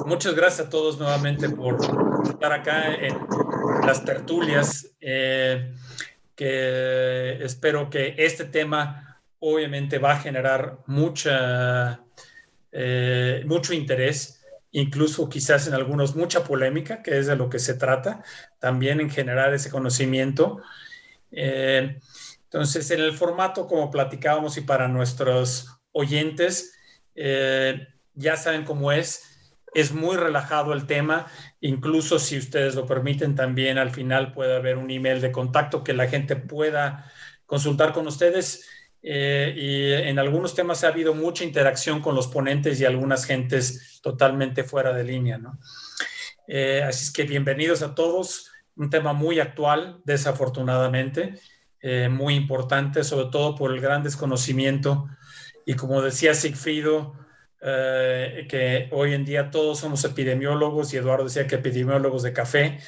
Muchas gracias a todos nuevamente por estar acá en las tertulias, que espero que este tema obviamente va a generar mucho interés, incluso quizás en algunos mucha polémica, que es de lo que se trata, también en generar ese conocimiento. Entonces, en el formato como platicábamos y para nuestros oyentes, ya saben cómo es muy relajado el tema, incluso si ustedes lo permiten también al final puede haber un email de contacto que la gente pueda consultar con ustedes, y en algunos temas ha habido mucha interacción con los ponentes y algunas gentes totalmente fuera de línea, ¿no? Así es que bienvenidos a todos, un tema muy actual desafortunadamente, muy importante, sobre todo por el gran desconocimiento. Y como decía Sigfrido, que hoy en día todos somos epidemiólogos, y Eduardo decía que epidemiólogos de café,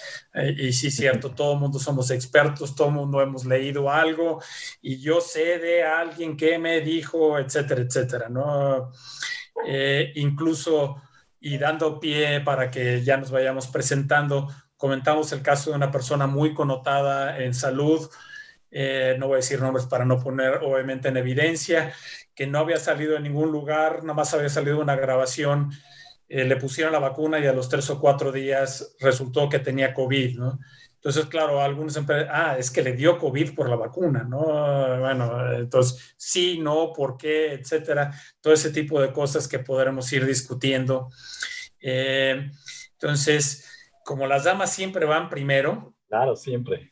y sí, cierto, todo el mundo somos expertos, todo el mundo hemos leído algo, y yo sé de alguien que me dijo, etcétera, etcétera, ¿no? Incluso, y dando pie para que ya nos vayamos presentando, comentamos el caso de una persona muy connotada en salud, no voy a decir nombres para no poner obviamente en evidencia, que no había salido en ningún lugar, nada más había salido una grabación, le pusieron la vacuna y a los 3 o 4 días resultó que tenía COVID, ¿no? Entonces, claro, algunos es que le dio COVID por la vacuna, ¿no? Bueno, entonces, sí, no, por qué, etcétera. Todo ese tipo de cosas que podremos ir discutiendo. Entonces, como las damas siempre van primero. Claro, siempre.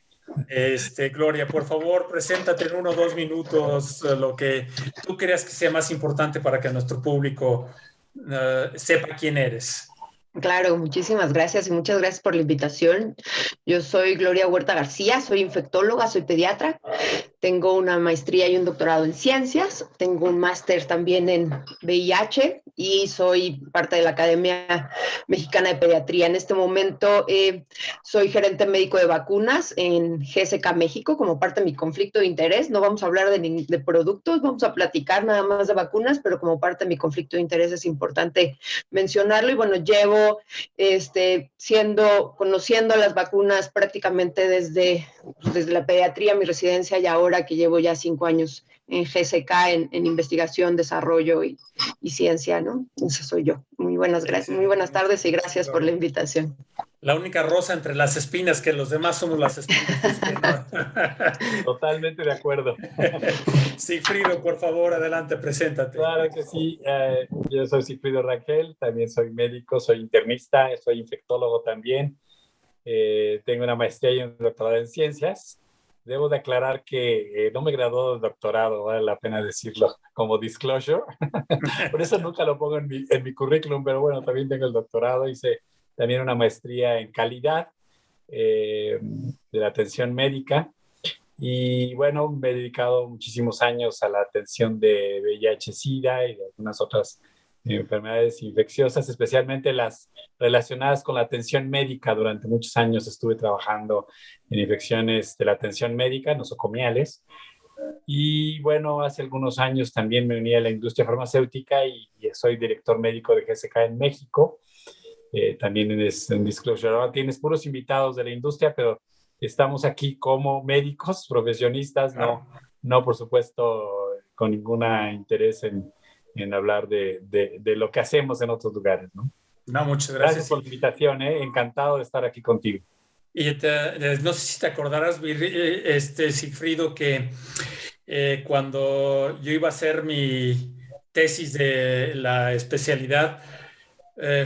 Gloria, por favor, preséntate en 1 o 2 minutos, lo que tú creas que sea más importante para que nuestro público sepa quién eres. Claro, muchísimas gracias y muchas gracias por la invitación. Yo soy Gloria Huerta García, soy infectóloga, soy pediatra, tengo una maestría y un doctorado en ciencias, tengo un máster también en VIH y soy parte de la Academia Mexicana de Pediatría. En este momento soy gerente médico de vacunas en GSK México como parte de mi conflicto de interés. No vamos a hablar de productos, vamos a platicar nada más de vacunas, pero como parte de mi conflicto de interés es importante mencionarlo. Y bueno, llevo conociendo las vacunas prácticamente desde la pediatría, mi residencia, y ahora que llevo ya 5 años en GSK en investigación, desarrollo y ciencia, ¿no? Esa soy yo. Muy buenas tardes y gracias por la invitación. La única rosa entre las espinas, que los demás somos las espinas. ¿No? Totalmente de acuerdo. Sigfrido, por favor, adelante, preséntate. Claro que sí. Yo soy Sigfrido Rangel, también soy médico, soy internista, soy infectólogo también. Tengo una maestría y un doctorado en ciencias. Debo de aclarar que no me graduó del doctorado, vale la pena decirlo, como disclosure. Por eso nunca lo pongo en mi currículum, pero bueno, también tengo el doctorado. Hice también una maestría en calidad de la atención médica. Y bueno, me he dedicado muchísimos años a la atención de VIH-Sida y de algunas otras enfermedades infecciosas, especialmente las relacionadas con la atención médica. Durante muchos años estuve trabajando en infecciones de la atención médica, nosocomiales. Y bueno, hace algunos años también me uní a la industria farmacéutica y soy director médico de GSK en México. También en Disclosure. Ahora tienes puros invitados de la industria, pero estamos aquí como médicos, profesionistas, no por supuesto, con ningún interés en hablar de lo que hacemos en otros lugares, ¿no? No, muchas gracias. Gracias por la invitación, encantado de estar aquí contigo. Y no sé si te acordarás, Sigfrido, que cuando yo iba a hacer mi tesis de la especialidad,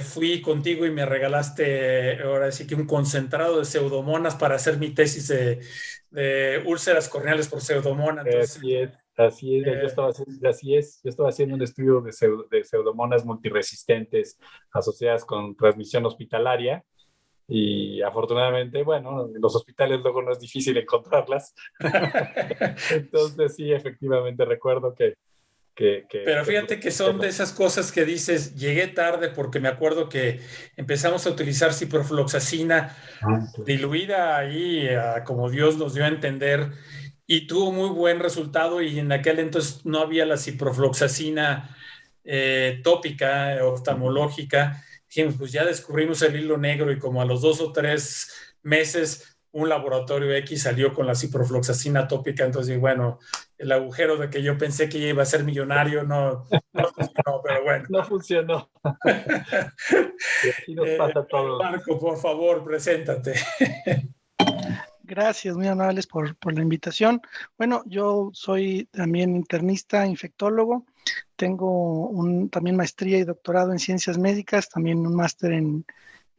fui contigo y me regalaste ahora sí que un concentrado de pseudomonas para hacer mi tesis de úlceras corneales por pseudomona. Entonces, así es. Yo estaba haciendo un estudio de pseudomonas multiresistentes asociadas con transmisión hospitalaria. Y afortunadamente, bueno, en los hospitales luego no es difícil encontrarlas. Entonces sí, efectivamente recuerdo que pero fíjate que son de esas cosas que dices, llegué tarde porque me acuerdo que empezamos a utilizar ciprofloxacina diluida ahí, como Dios nos dio a entender, y tuvo muy buen resultado, y en aquel entonces no había la ciprofloxacina tópica, oftalmológica. dijimos, pues ya descubrimos el hilo negro y como a los 2 o 3 meses un laboratorio X salió con la ciprofloxacina tópica, entonces bueno, el agujero de que yo pensé que iba a ser millonario no funcionó, pero bueno. No funcionó. Y así nos pasa a todos. Marco, por favor, preséntate. Gracias, muy amables por la invitación. Bueno, yo soy también internista, infectólogo. Tengo también maestría y doctorado en ciencias médicas, también un máster en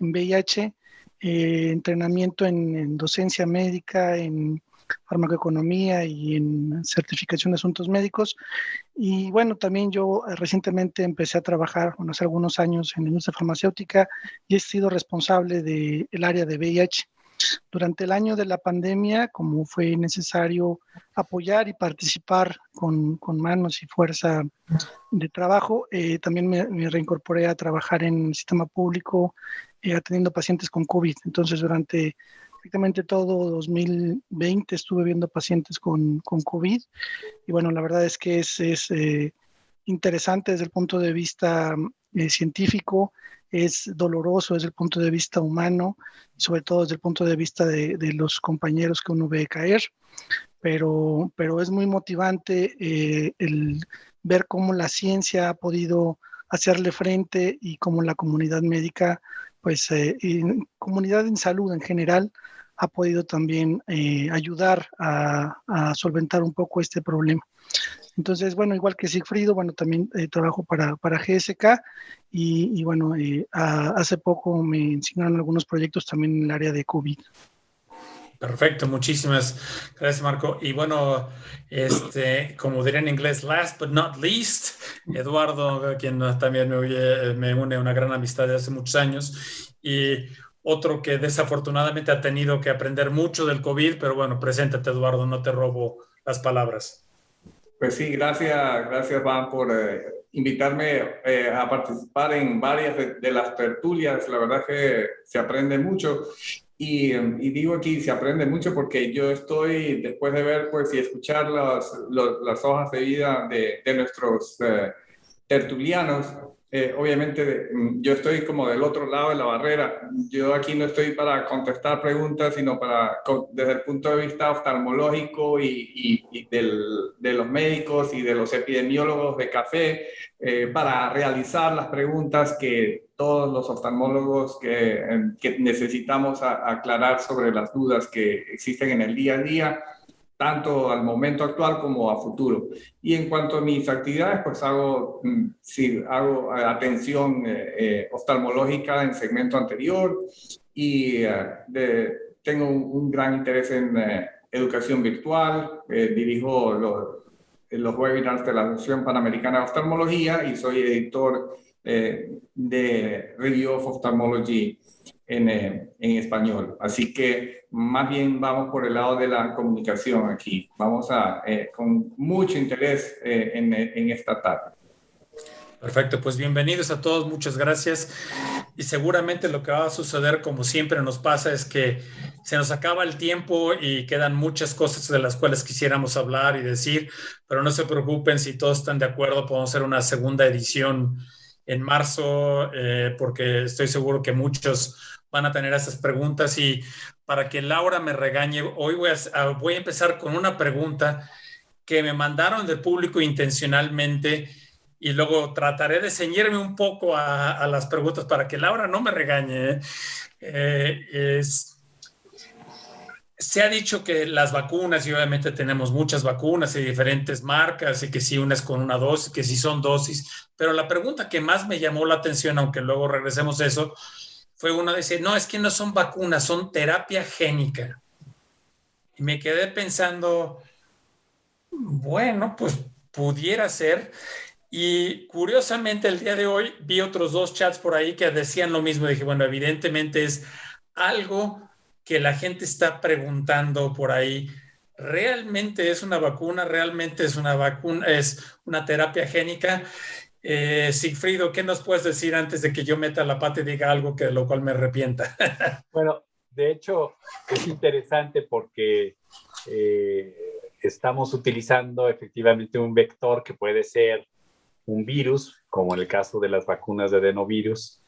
VIH, entrenamiento en docencia médica, en farmacoeconomía y en certificación de asuntos médicos. Y bueno, también yo recientemente empecé a trabajar, bueno, hace algunos años en la industria farmacéutica y he sido responsable del área de VIH. Durante el año de la pandemia, como fue necesario apoyar y participar con manos y fuerza de trabajo, también me reincorporé a trabajar en el sistema público atendiendo pacientes con COVID. Entonces, durante prácticamente todo 2020 estuve viendo pacientes con COVID y bueno, la verdad es que es interesante desde el punto de vista científico, es doloroso desde el punto de vista humano, y sobre todo desde el punto de vista de los compañeros que uno ve caer, pero es muy motivante el ver cómo la ciencia ha podido hacerle frente y cómo la comunidad médica, pues comunidad en salud en general, ha podido también ayudar a solventar un poco este problema. Entonces, bueno, igual que Sigfrido, bueno, también trabajo para GSK y bueno, hace poco me enseñaron algunos proyectos también en el área de COVID. Perfecto, muchísimas gracias, Marco. Y bueno, como diría en inglés, last but not least, Eduardo, quien también me une una gran amistad de hace muchos años, y otro que desafortunadamente ha tenido que aprender mucho del COVID, pero bueno, preséntate, Eduardo, no te robo las palabras. Pues sí, gracias Van por invitarme a participar en varias de las tertulias. La verdad que se aprende mucho y digo aquí se aprende mucho porque yo estoy, después de ver pues y escuchar las hojas de vida de nuestros tertulianos, obviamente yo estoy como del otro lado de la barrera. Yo aquí no estoy para contestar preguntas, sino desde el punto de vista oftalmológico y de los médicos y de los epidemiólogos de café, para realizar las preguntas que todos los oftalmólogos que necesitamos aclarar sobre las dudas que existen en el día a día, tanto al momento actual como a futuro. Y en cuanto a mis actividades, pues hago atención oftalmológica en segmento anterior y tengo un gran interés en educación virtual, dirijo los webinars de la Asociación Panamericana de Oftalmología y soy editor de Review of Ophthalmology en español. Así que más bien vamos por el lado de la comunicación aquí. Vamos con mucho interés en esta tarde. Perfecto, pues bienvenidos a todos, muchas gracias. Y seguramente lo que va a suceder, como siempre nos pasa, es que se nos acaba el tiempo y quedan muchas cosas de las cuales quisiéramos hablar y decir, pero no se preocupen, si todos están de acuerdo, podemos hacer una segunda edición en marzo, porque estoy seguro que muchos van a tener esas preguntas. Y para que Laura me regañe, hoy voy a empezar con una pregunta que me mandaron del público intencionalmente y luego trataré de ceñirme un poco a las preguntas para que Laura no me regañe. Se ha dicho que las vacunas, y obviamente tenemos muchas vacunas y diferentes marcas, y que si una es con una dosis, que si son dosis, pero la pregunta que más me llamó la atención, aunque luego regresemos a eso, fue una de decir, no, es que no son vacunas, son terapia génica. Y me quedé pensando, bueno, pues pudiera ser. Y curiosamente el día de hoy vi otros 2 chats por ahí que decían lo mismo. Dije, bueno, evidentemente es algo que la gente está preguntando por ahí. ¿Realmente es una vacuna? ¿Realmente es una vacuna? ¿Es una terapia génica? Sigfrido, ¿qué nos puedes decir antes de que yo meta la pata y diga algo que de lo cual me arrepienta? Bueno, de hecho es interesante porque estamos utilizando efectivamente un vector que puede ser un virus, como en el caso de las vacunas de adenovirus,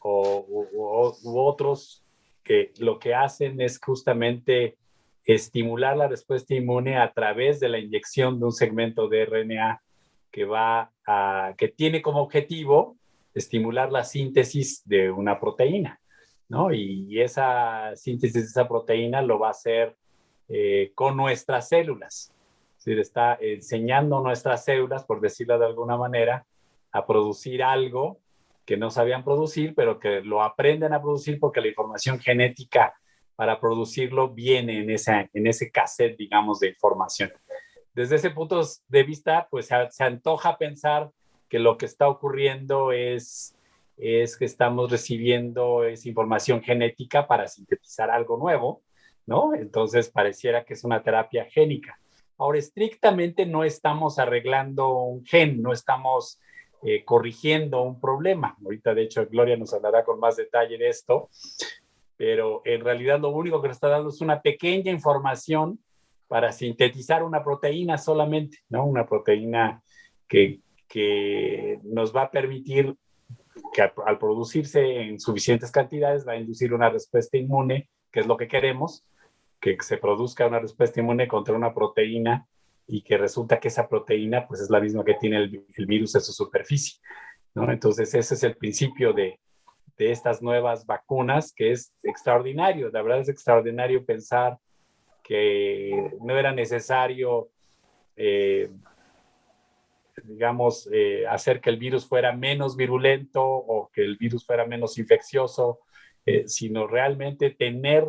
u otros que lo que hacen es justamente estimular la respuesta inmune a través de la inyección de un segmento de RNA que tiene como objetivo estimular la síntesis de una proteína, ¿no? Y esa síntesis de esa proteína lo va a hacer con nuestras células. Es decir, está enseñando a nuestras células, por decirlo de alguna manera, a producir algo que no sabían producir, pero que lo aprenden a producir porque la información genética para producirlo viene en ese cassette, digamos, de información. Desde ese punto de vista, pues se antoja pensar que lo que está ocurriendo es que estamos recibiendo esa información genética para sintetizar algo nuevo, ¿no? Entonces pareciera que es una terapia génica. Ahora, estrictamente no estamos arreglando un gen, no estamos corrigiendo un problema. Ahorita, de hecho, Gloria nos hablará con más detalle de esto, pero en realidad lo único que nos está dando es una pequeña información para sintetizar una proteína solamente, ¿no? Una proteína que nos va a permitir que al producirse en suficientes cantidades va a inducir una respuesta inmune, que es lo que queremos, que se produzca una respuesta inmune contra una proteína y que resulta que esa proteína pues es la misma que tiene el virus en su superficie, ¿no? Entonces ese es el principio de estas nuevas vacunas, que es extraordinario. La verdad es extraordinario pensar que no era necesario, digamos, hacer que el virus fuera menos virulento o que el virus fuera menos infeccioso, sino realmente tener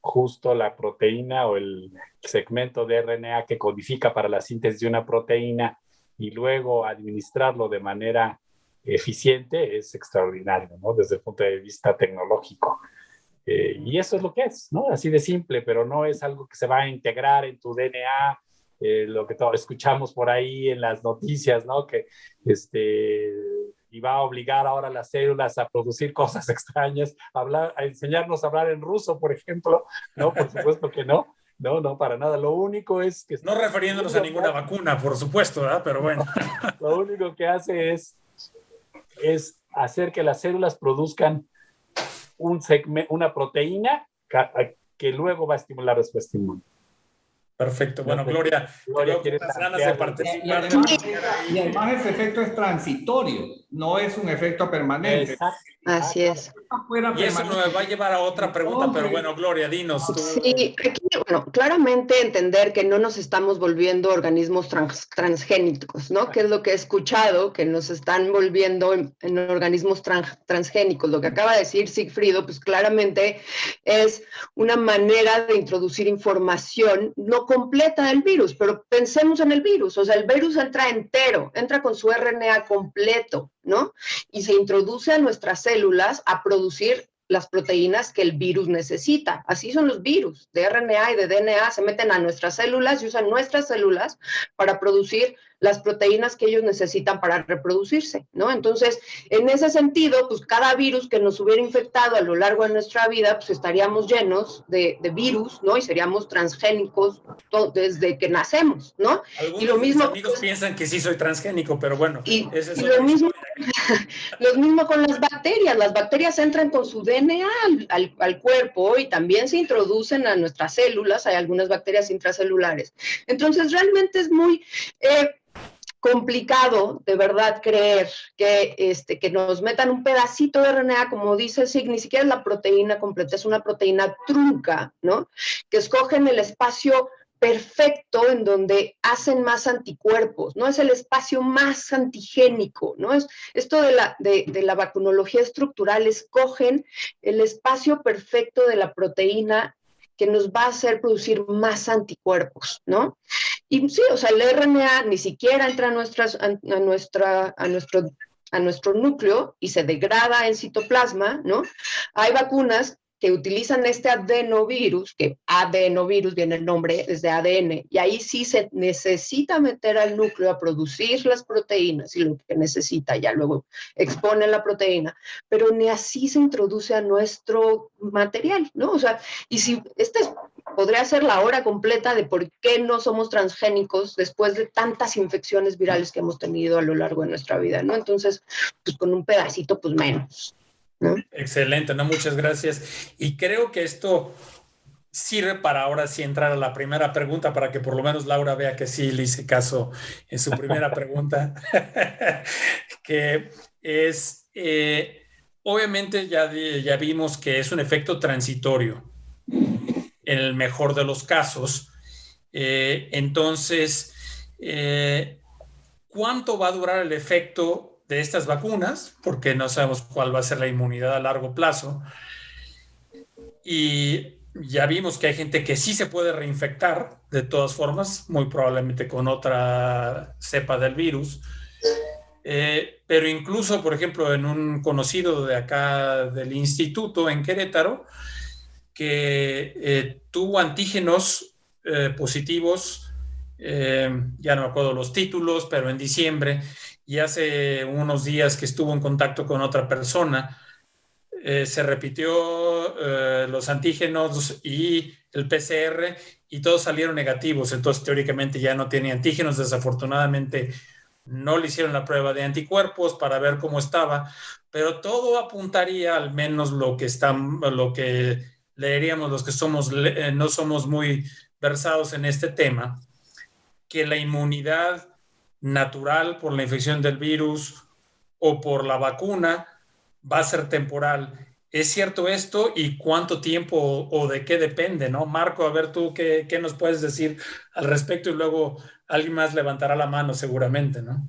justo la proteína o el segmento de RNA que codifica para la síntesis de una proteína y luego administrarlo de manera eficiente es extraordinario, ¿no? Desde el punto de vista tecnológico. Y eso es lo que es, ¿no? Así de simple, pero no es algo que se va a integrar en tu DNA, lo que todos escuchamos por ahí en las noticias, ¿no? Que y va a obligar ahora a las células a producir cosas extrañas, a enseñarnos a hablar en ruso, por ejemplo, ¿no? Por supuesto que no. No, para nada. Lo único es que... No refiriéndonos a ninguna vacuna, por supuesto, ¿verdad? Pero bueno. Lo único que hace es hacer que las células produzcan una proteína que luego va a estimular la respuesta inmune. Perfecto. Bueno, Gloria, ¿tienes ganas de participar? Y además ese efecto es transitorio, no es un efecto permanente. Exacto. Así es. Y eso nos va a llevar a otra pregunta, pero bueno, Gloria, dinos tú. Sí, aquí, bueno, claramente entender que no nos estamos volviendo organismos transgénicos, ¿no? Que es lo que he escuchado, que nos están volviendo en organismos transgénicos. Lo que acaba de decir Sigfrido, pues claramente es una manera de introducir información no completa del virus, pero pensemos en el virus, o sea, el virus entra entero, entra con su RNA completo, ¿no? Y se introduce a nuestras células a producir las proteínas que el virus necesita. Así son los virus de RNA y de DNA, se meten a nuestras células y usan nuestras células para producir las proteínas que ellos necesitan para reproducirse, ¿no? Entonces, en ese sentido, pues cada virus que nos hubiera infectado a lo largo de nuestra vida, pues estaríamos llenos de virus, ¿no? Y seríamos transgénicos desde que nacemos, ¿no? Algunos y lo mismo, de mis amigos piensan que sí soy transgénico, pero bueno, ese es lo mismo. Lo mismo con las bacterias entran con su DNA al cuerpo y también se introducen a nuestras células, hay algunas bacterias intracelulares. Entonces realmente es muy complicado de verdad creer que nos metan un pedacito de RNA, como dice Sig, ni siquiera es la proteína completa, es una proteína trunca, ¿no? Que escogen el espacio perfecto en donde hacen más anticuerpos, ¿no? Es el espacio más antigénico, ¿no? Esto de la vacunología estructural, escogen el espacio perfecto de la proteína que nos va a hacer producir más anticuerpos, ¿no? Y sí, o sea, el RNA ni siquiera entra a nuestro núcleo y se degrada en citoplasma, ¿no? Hay vacunas que utilizan este adenovirus, que adenovirus viene el nombre, es de ADN, y ahí sí se necesita meter al núcleo a producir las proteínas y lo que necesita, ya luego expone la proteína, pero ni así se introduce a nuestro material, ¿no? O sea, y si podría ser la hora completa de por qué no somos transgénicos después de tantas infecciones virales que hemos tenido a lo largo de nuestra vida, ¿no? Entonces, pues con un pedacito, pues menos. ¿no? Excelente, no, muchas gracias. Y creo que esto sirve para ahora sí entrar a la primera pregunta, para que por lo menos Laura vea que sí le hice caso en su primera pregunta, que es, obviamente ya vimos que es un efecto transitorio en el mejor de los casos. Entonces, ¿cuánto va a durar el efecto de estas vacunas? Porque no sabemos cuál va a ser la inmunidad a largo plazo. Y ya vimos que hay gente que sí se puede reinfectar, de todas formas, muy probablemente con otra cepa del virus. Pero incluso, por ejemplo, en un conocido de acá del instituto en Querétaro, que tuvo antígenos positivos, ya no me acuerdo los títulos, pero en diciembre, y hace unos días que estuvo en contacto con otra persona, se repitió los antígenos y el PCR y todos salieron negativos. Entonces, teóricamente ya no tiene antígenos. Desafortunadamente, no le hicieron la prueba de anticuerpos para ver cómo estaba, pero todo apuntaría, al menos lo que leeríamos los que no somos muy versados en este tema, que la inmunidad natural por la infección del virus o por la vacuna va a ser temporal. ¿Es cierto esto? ¿Y cuánto tiempo o de qué depende, no? Marco, a ver tú qué nos puedes decir al respecto, y luego alguien más levantará la mano seguramente, ¿no?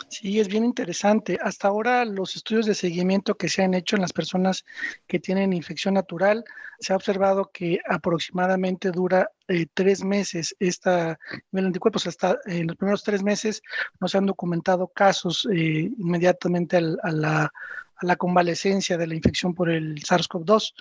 Sí, es bien interesante. Hasta ahora los estudios de seguimiento que se han hecho en las personas que tienen infección natural, se ha observado que aproximadamente dura 3 meses esta nivel de anticuerpos. Hasta en los primeros 3 meses no se han documentado casos inmediatamente a la convalecencia de la infección por el SARS-CoV-2.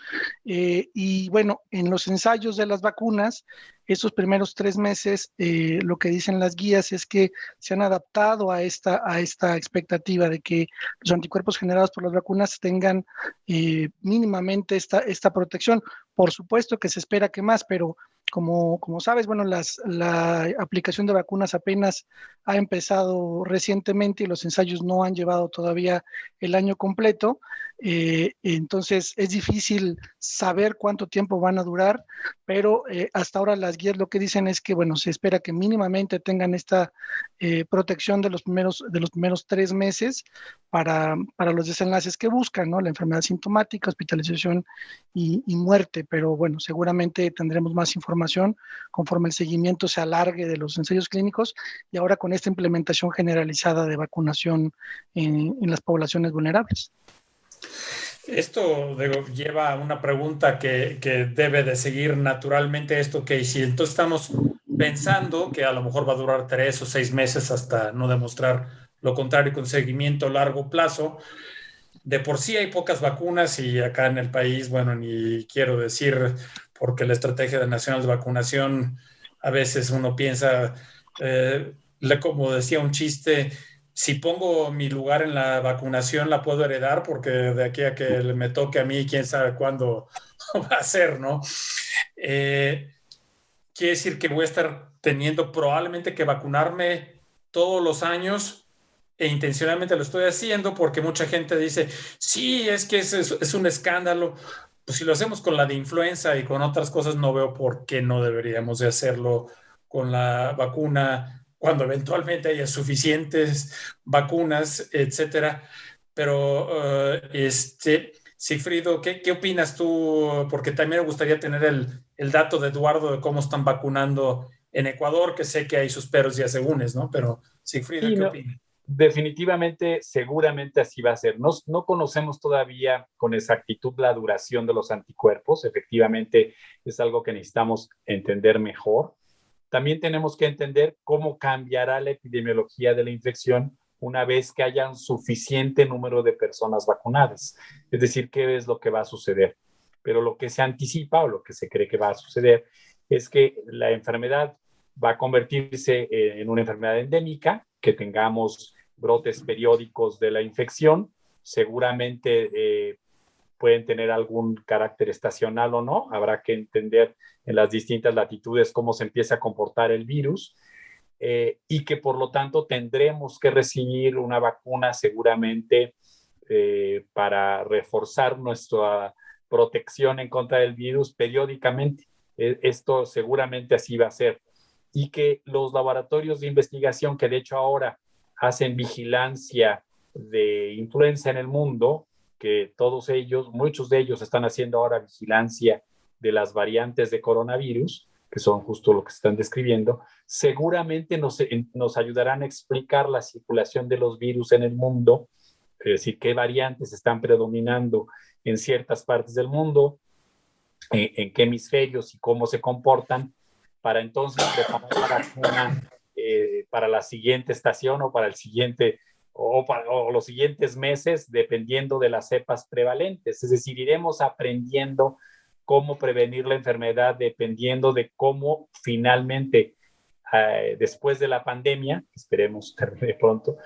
Y bueno, en los ensayos de las vacunas, estos primeros 3 meses, lo que dicen las guías es que se han adaptado a esta expectativa de que los anticuerpos generados por las vacunas tengan mínimamente esta protección. Por supuesto que se espera que más, pero como sabes, bueno, la aplicación de vacunas apenas ha empezado recientemente y los ensayos no han llevado todavía el año completo. Entonces es difícil saber cuánto tiempo van a durar, pero hasta ahora las guías lo que dicen es que, bueno, se espera que mínimamente tengan esta protección de los primeros 3 meses para los desenlaces que buscan, ¿no? La enfermedad sintomática, hospitalización y muerte, pero bueno, seguramente tendremos más información conforme el seguimiento se alargue de los ensayos clínicos y ahora con esta implementación generalizada de vacunación en las poblaciones vulnerables. Esto lleva a una pregunta que debe de seguir naturalmente esto, que si entonces estamos pensando que a lo mejor va a durar 3 o 6 meses hasta no demostrar lo contrario con seguimiento a largo plazo. De por sí hay pocas vacunas y acá en el país, bueno, ni quiero decir, porque la estrategia nacional de vacunación, a veces uno piensa, como decía un chiste, si pongo mi lugar en la vacunación la puedo heredar, porque de aquí a que me toque a mí, quién sabe cuándo va a ser, ¿no? Quiere decir que voy a estar teniendo probablemente que vacunarme todos los años, e intencionalmente lo estoy haciendo porque mucha gente dice, sí, es que es un escándalo. Pues si lo hacemos con la de influenza y con otras cosas, no veo por qué no deberíamos de hacerlo con la vacuna cuando eventualmente haya suficientes vacunas, etcétera. Pero, Sigfrido, ¿qué opinas tú? Porque también me gustaría tener el dato de Eduardo de cómo están vacunando en Ecuador, que sé que hay sus peros y asegúnes, ¿no? Pero, Sigfrido, sí, ¿qué no, opinas? definitivamente, seguramente así va a ser. No conocemos todavía con exactitud la duración de los anticuerpos. Efectivamente, es algo que necesitamos entender mejor. También tenemos que entender cómo cambiará la epidemiología de la infección una vez que haya un suficiente número de personas vacunadas. Es decir, qué es lo que va a suceder. Pero lo que se anticipa o lo que se cree que va a suceder es que la enfermedad va a convertirse en una enfermedad endémica, que tengamos brotes periódicos de la infección, seguramente pueden tener algún carácter estacional o no, habrá que entender en las distintas latitudes cómo se empieza a comportar el virus, y que por lo tanto tendremos que recibir una vacuna seguramente para reforzar nuestra protección en contra del virus periódicamente. Esto seguramente así va a ser. Y que los laboratorios de investigación que de hecho ahora hacen vigilancia de influenza en el mundo, que todos ellos, muchos de ellos están haciendo ahora vigilancia de las variantes de coronavirus, que son justo lo que están describiendo, seguramente nos ayudarán a explicar la circulación de los virus en el mundo, es decir, qué variantes están predominando en ciertas partes del mundo, en qué hemisferios y cómo se comportan, para entonces preparar la vacuna para la siguiente estación o para el siguiente o los siguientes meses, dependiendo de las cepas prevalentes. Es decir, iremos aprendiendo cómo prevenir la enfermedad dependiendo de cómo finalmente, después de la pandemia, esperemos termine pronto,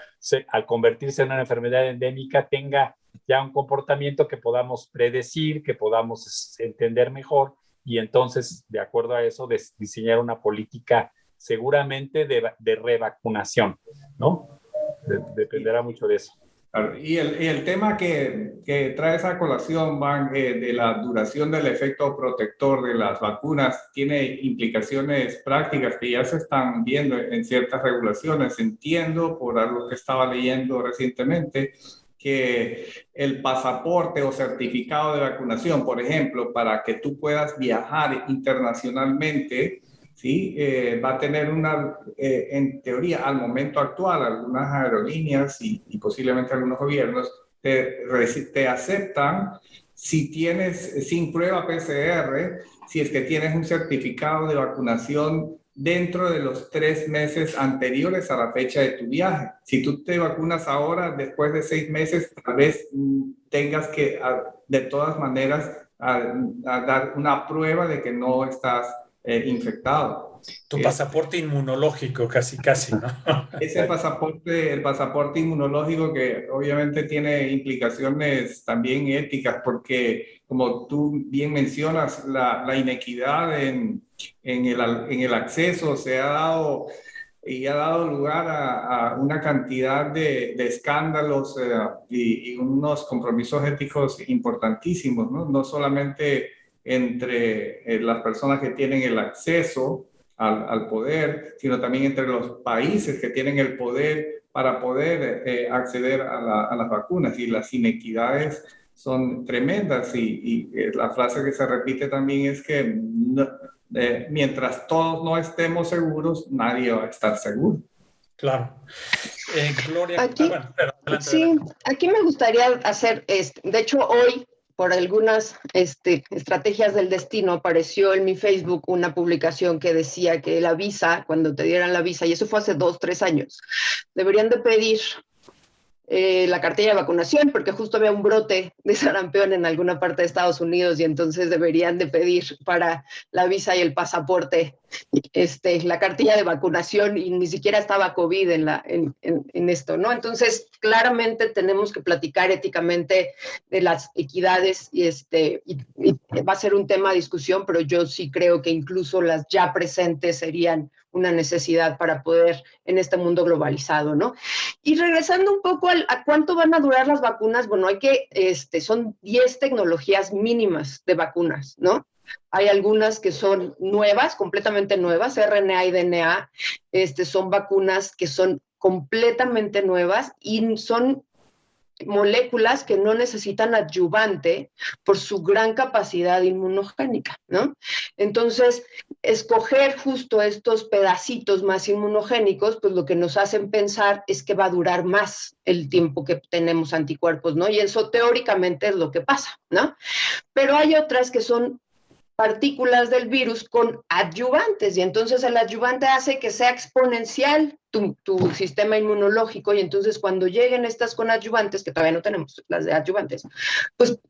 al convertirse en una enfermedad endémica, tenga ya un comportamiento que podamos predecir, que podamos entender mejor, y entonces, de acuerdo a eso, diseñar una política seguramente de revacunación, ¿no? Dependerá mucho de eso. Y el tema que trae esa colación, Van, de la duración del efecto protector de las vacunas, tiene implicaciones prácticas que ya se están viendo en ciertas regulaciones. Entiendo, por algo que estaba leyendo recientemente, que el pasaporte o certificado de vacunación, por ejemplo, para que tú puedas viajar internacionalmente, ¿sí? Va a tener en teoría, al momento actual, algunas aerolíneas y posiblemente algunos gobiernos te aceptan si tienes, sin prueba PCR, si es que tienes un certificado de vacunación dentro de los 3 meses anteriores a la fecha de tu viaje. Si tú te vacunas ahora, después de 6 meses, tal vez tengas que, de todas maneras, a dar una prueba de que no estás infectado. Tu pasaporte inmunológico, casi, ¿no? Es el pasaporte inmunológico, que obviamente tiene implicaciones también éticas, porque como tú bien mencionas, la inequidad en el acceso se ha dado y ha dado lugar a una cantidad de escándalos y unos compromisos éticos importantísimos, ¿no? No solamente entre las personas que tienen el acceso al poder, sino también entre los países que tienen el poder para poder acceder a las vacunas. Y las inequidades son tremendas, y la frase que se repite también es que mientras todos no estemos seguros, nadie va a estar seguro. Claro. Gloria, aquí, adelante. Sí, aquí me gustaría hacer, de hecho hoy, por algunas estrategias del destino, apareció en mi Facebook una publicación que decía que la visa, cuando te dieran la visa, y eso fue hace 2, 3 años, deberían de pedir la cartilla de vacunación, porque justo había un brote de sarampión en alguna parte de Estados Unidos, y entonces deberían de pedir para la visa y el pasaporte la cartilla de vacunación, y ni siquiera estaba COVID en esto, ¿no? Entonces, claramente tenemos que platicar éticamente de las equidades, y va a ser un tema de discusión, pero yo sí creo que incluso las ya presentes serían una necesidad para poder en este mundo globalizado, ¿no? Y regresando un poco a cuánto van a durar las vacunas, bueno, son 10 tecnologías mínimas de vacunas, ¿no? Hay algunas que son nuevas, completamente nuevas, RNA y DNA, son vacunas que son completamente nuevas y son moléculas que no necesitan adyuvante por su gran capacidad inmunogénica, ¿no? Entonces, escoger justo estos pedacitos más inmunogénicos, pues lo que nos hacen pensar es que va a durar más el tiempo que tenemos anticuerpos, ¿no? Y eso teóricamente es lo que pasa, ¿no? Pero hay otras que son partículas del virus con adyuvantes, y entonces el adyuvante hace que sea exponencial tu sistema inmunológico, y entonces cuando lleguen estas con adyuvantes, que todavía no tenemos las de adyuvantes, pues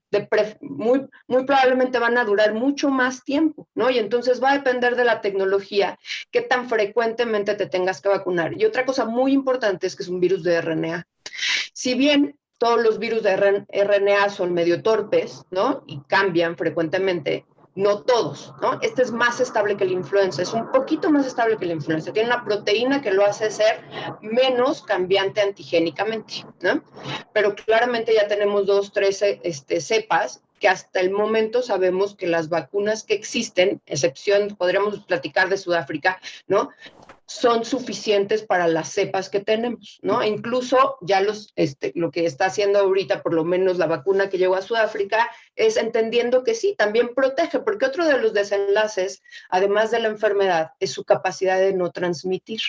muy probablemente van a durar mucho más tiempo, ¿no? Y entonces va a depender de la tecnología, qué tan frecuentemente te tengas que vacunar. Y otra cosa muy importante es que es un virus de RNA. Si bien todos los virus de RNA son medio torpes, ¿no? Y cambian frecuentemente, no todos, ¿no? Este es más estable que la influenza, es un poquito más estable que la influenza, tiene una proteína que lo hace ser menos cambiante antigénicamente, ¿no? Pero claramente ya tenemos 2, 3 cepas que hasta el momento sabemos que las vacunas que existen, excepción, podríamos platicar de Sudáfrica, ¿no?, son suficientes para las cepas que tenemos, ¿no? Incluso ya lo que está haciendo ahorita, por lo menos la vacuna que llegó a Sudáfrica, es entendiendo que sí, también protege, porque otro de los desenlaces, además de la enfermedad, es su capacidad de no transmitir.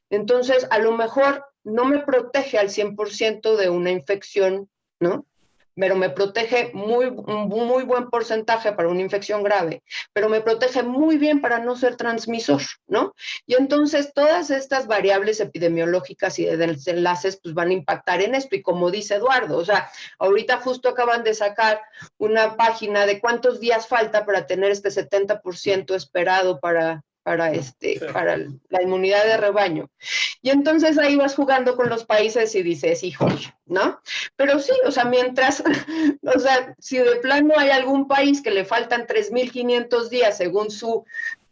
Entonces, a lo mejor no me protege al 100% de una infección, ¿no?, pero me protege un muy buen porcentaje para una infección grave, pero me protege muy bien para no ser transmisor, ¿no? Y entonces todas estas variables epidemiológicas y de desenlaces pues van a impactar en esto, y como dice Eduardo, o sea, ahorita justo acaban de sacar una página de cuántos días falta para tener este 70% esperado para la inmunidad de rebaño. Y entonces ahí vas jugando con los países y dices, híjole, ¿no? Pero sí, o sea, mientras, o sea, si de plano hay algún país que le faltan 3.500 días según su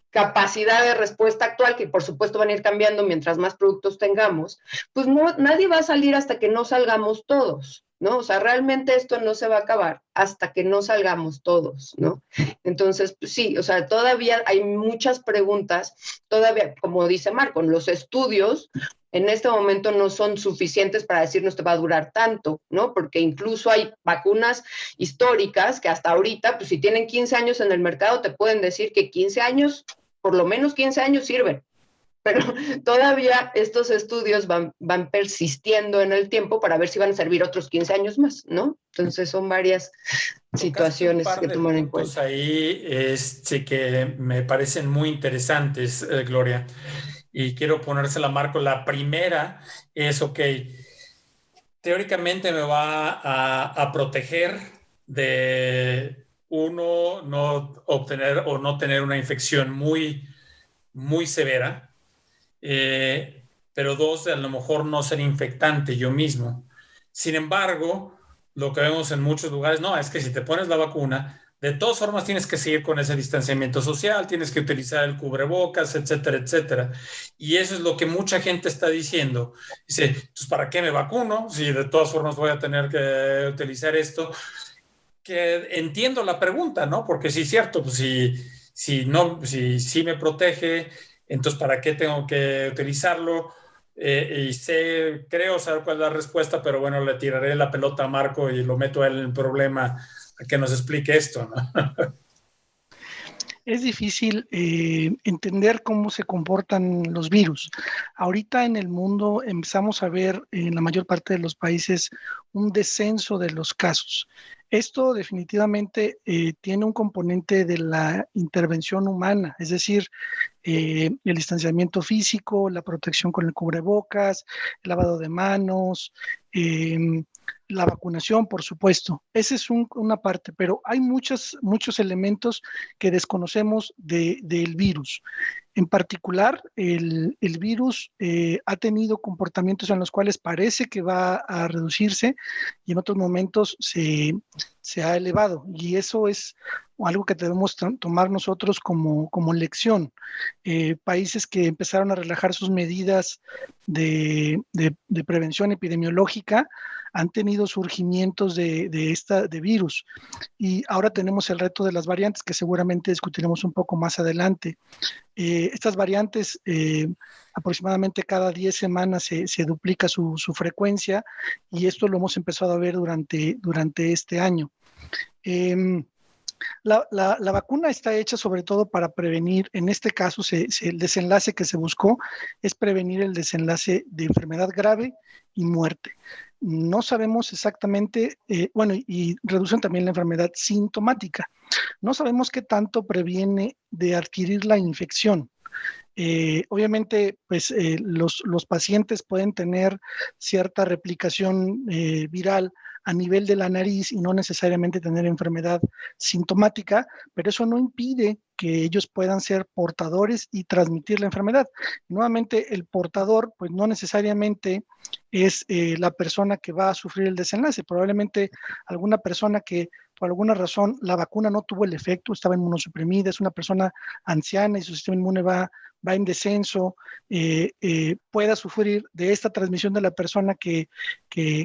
capacidad de respuesta actual, que por supuesto van a ir cambiando mientras más productos tengamos, pues no, nadie va a salir hasta que no salgamos todos, ¿no? O sea, realmente esto no se va a acabar hasta que no salgamos todos, ¿no? Entonces, pues sí, o sea, todavía hay muchas preguntas, todavía, como dice Marco, los estudios en este momento no son suficientes para decirnos que va a durar tanto, ¿no? Porque incluso hay vacunas históricas que hasta ahorita, pues si tienen 15 años en el mercado, te pueden decir que 15 años, por lo menos 15 años sirven. Pero todavía estos estudios van persistiendo en el tiempo para ver si van a servir otros 15 años más, ¿no? Entonces son varias situaciones que tomar en cuenta. Ahí que me parecen muy interesantes, Gloria, y quiero ponérsela a Marco. La primera es, ok, teóricamente me va a proteger de, uno, no obtener o no tener una infección muy, muy severa. Pero 2, a lo mejor no ser infectante yo mismo. Sin embargo, lo que vemos en muchos lugares, no, es que si te pones la vacuna, de todas formas tienes que seguir con ese distanciamiento social, tienes que utilizar el cubrebocas, etcétera, etcétera. Y eso es lo que mucha gente está diciendo. Dice, entonces, ¿para qué me vacuno? Si de todas formas voy a tener que utilizar esto. Que entiendo la pregunta, ¿no? Porque sí es cierto, pues si me protege, entonces, ¿para qué tengo que utilizarlo? Y creo saber cuál es la respuesta, pero bueno, le tiraré la pelota a Marco y lo meto a él en el problema a que nos explique esto, ¿no? Es difícil entender cómo se comportan los virus. Ahorita en el mundo empezamos a ver en la mayor parte de los países un descenso de los casos. Esto definitivamente tiene un componente de la intervención humana, es decir, el distanciamiento físico, la protección con el cubrebocas, el lavado de manos, la vacunación, por supuesto. Esa es una parte, pero hay muchos elementos que desconocemos del virus. En particular, el virus ha tenido comportamientos en los cuales parece que va a reducirse y en otros momentos se ha elevado. Y eso es algo que debemos tomar nosotros como lección. Países que empezaron a relajar sus medidas de prevención epidemiológica han tenido surgimientos de virus. Y ahora tenemos el reto de las variantes, que seguramente discutiremos un poco más adelante. Estas variantes, aproximadamente cada 10 semanas se duplica su frecuencia, y esto lo hemos empezado a ver durante este año. La vacuna está hecha sobre todo para prevenir, en este caso el desenlace que se buscó es prevenir el desenlace de enfermedad grave y muerte. No sabemos exactamente, y reducen también la enfermedad sintomática. No sabemos qué tanto previene de adquirir la infección. Obviamente, pues los pacientes pueden tener cierta replicación viral a nivel de la nariz y no necesariamente tener enfermedad sintomática, pero eso no impide que ellos puedan ser portadores y transmitir la enfermedad. Nuevamente, el portador, pues no necesariamente es la persona que va a sufrir el desenlace. Probablemente alguna persona que por alguna razón la vacuna no tuvo el efecto, estaba inmunosuprimida, es una persona anciana y su sistema inmune va en descenso, pueda sufrir de esta transmisión de la persona que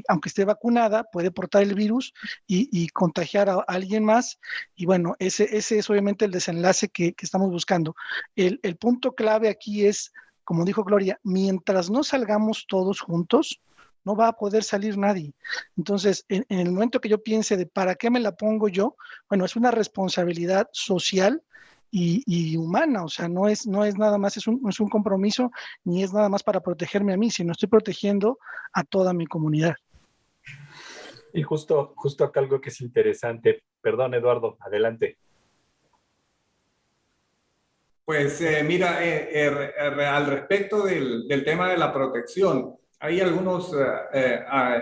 aunque esté vacunada, puede portar el virus y contagiar a alguien más. Y bueno, ese es obviamente el desenlace que estamos buscando. El punto clave aquí es, como dijo Gloria, mientras no salgamos todos juntos, no va a poder salir nadie. Entonces, en el momento que yo piense de para qué me la pongo yo, bueno, es una responsabilidad social y humana, o sea, no es nada más, es un compromiso, ni es nada más para protegerme a mí, sino estoy protegiendo a toda mi comunidad. Y justo acá algo que es interesante. Perdón, Eduardo, adelante. Pues mira, al respecto del tema de la protección, hay algunos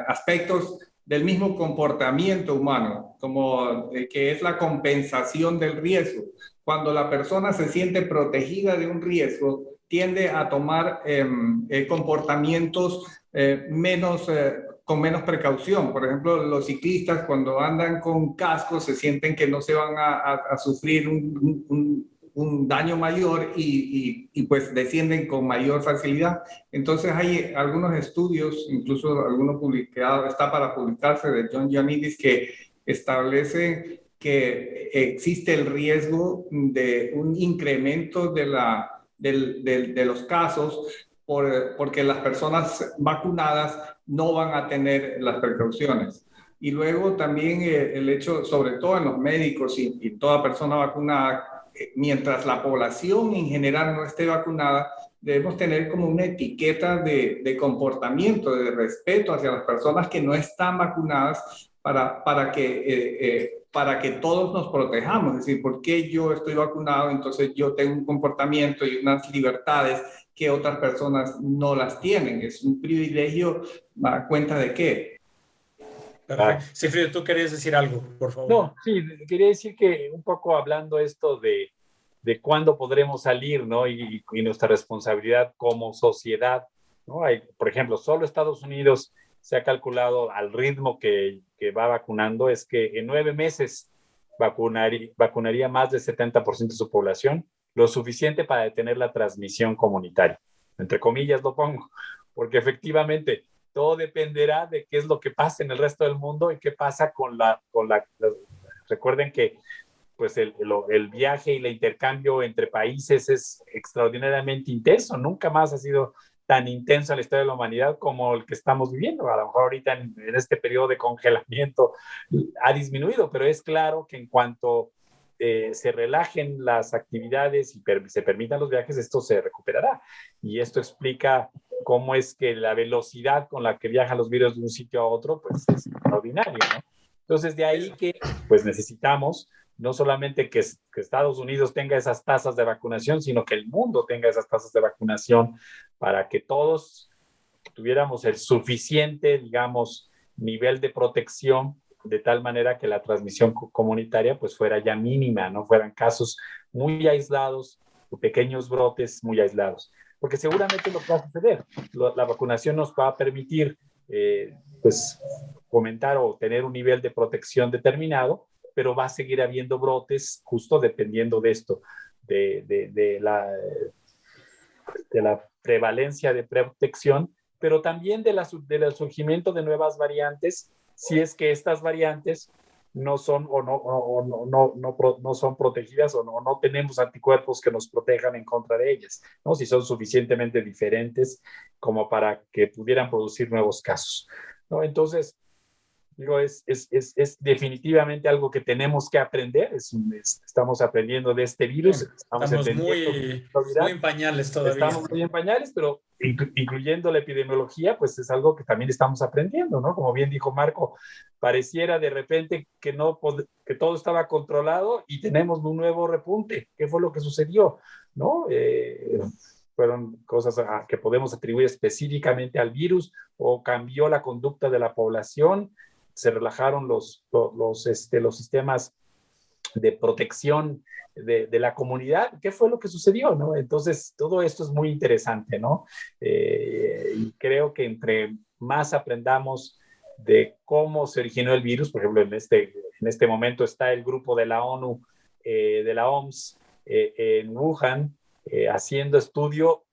aspectos del mismo comportamiento humano, como que es la compensación del riesgo. Cuando la persona se siente protegida de un riesgo, tiende a tomar comportamientos con menos precaución. Por ejemplo, los ciclistas cuando andan con cascos se sienten que no se van a sufrir un daño mayor y pues descienden con mayor facilidad. Entonces hay algunos estudios, incluso alguno publicado, está para publicarse, de John Ioannidis, que establece que existe el riesgo de un incremento de los casos porque las personas vacunadas no van a tener las precauciones. Y luego también el hecho, sobre todo en los médicos y toda persona vacunada, mientras la población en general no esté vacunada, debemos tener como una etiqueta de comportamiento, de respeto hacia las personas que no están vacunadas para que todos nos protejamos. Es decir, porque yo estoy vacunado, entonces yo tengo un comportamiento y unas libertades que otras personas no las tienen. Es un privilegio, ¿a cuenta de qué? Perfecto. Sigfrido, tú querías decir algo, por favor. No, sí, quería decir que un poco hablando esto de cuándo podremos salir, ¿no? Y nuestra responsabilidad como sociedad, ¿no? Hay, por ejemplo, solo Estados Unidos se ha calculado al ritmo que va vacunando, es que en 9 meses vacunaría más del 70% de su población, lo suficiente para detener la transmisión comunitaria. Entre comillas lo pongo, porque efectivamente todo dependerá de qué es lo que pasa en el resto del mundo y qué pasa recuerden que pues el viaje y el intercambio entre países es extraordinariamente intenso. Nunca más ha sido tan intenso en la historia de la humanidad como el que estamos viviendo. A lo mejor ahorita en este periodo de congelamiento ha disminuido, pero es claro que en cuanto se relajen las actividades y se permitan los viajes, esto se recuperará. Y esto explica cómo es que la velocidad con la que viajan los virus de un sitio a otro, pues es extraordinario, ¿no? Entonces, de ahí que pues necesitamos no solamente que Estados Unidos tenga esas tasas de vacunación, sino que el mundo tenga esas tasas de vacunación para que todos tuviéramos el suficiente, digamos, nivel de protección, de tal manera que la transmisión comunitaria pues fuera ya mínima, no fueran casos muy aislados, pequeños brotes muy aislados. Porque seguramente lo que va a suceder, la vacunación nos va a permitir pues fomentar o tener un nivel de protección determinado, pero va a seguir habiendo brotes justo dependiendo de esto, de la prevalencia de protección, pero también del surgimiento de nuevas variantes, si es que estas variantes no son no son protegidas o no tenemos anticuerpos que nos protejan en contra de ellas, ¿no? Si son suficientemente diferentes como para que pudieran producir nuevos casos, ¿no? Entonces, digo, es definitivamente algo que tenemos que aprender. Estamos aprendiendo de este virus. Estamos muy en pañales todavía. Estamos muy en pañales, pero incluyendo la epidemiología, pues es algo que también estamos aprendiendo, ¿no? Como bien dijo Marco, pareciera de repente que todo estaba controlado y tenemos un nuevo repunte. ¿Qué fue lo que sucedió? ¿No? Fueron cosas que podemos atribuir específicamente al virus o cambió la conducta de la población, se relajaron los sistemas de protección de la comunidad. ¿Qué fue lo que sucedió, no? Entonces, todo esto es muy interesante, ¿no? Y creo que entre más aprendamos de cómo se originó el virus, por ejemplo, en este momento está el grupo de la ONU, de la OMS, en Wuhan, haciendo estudio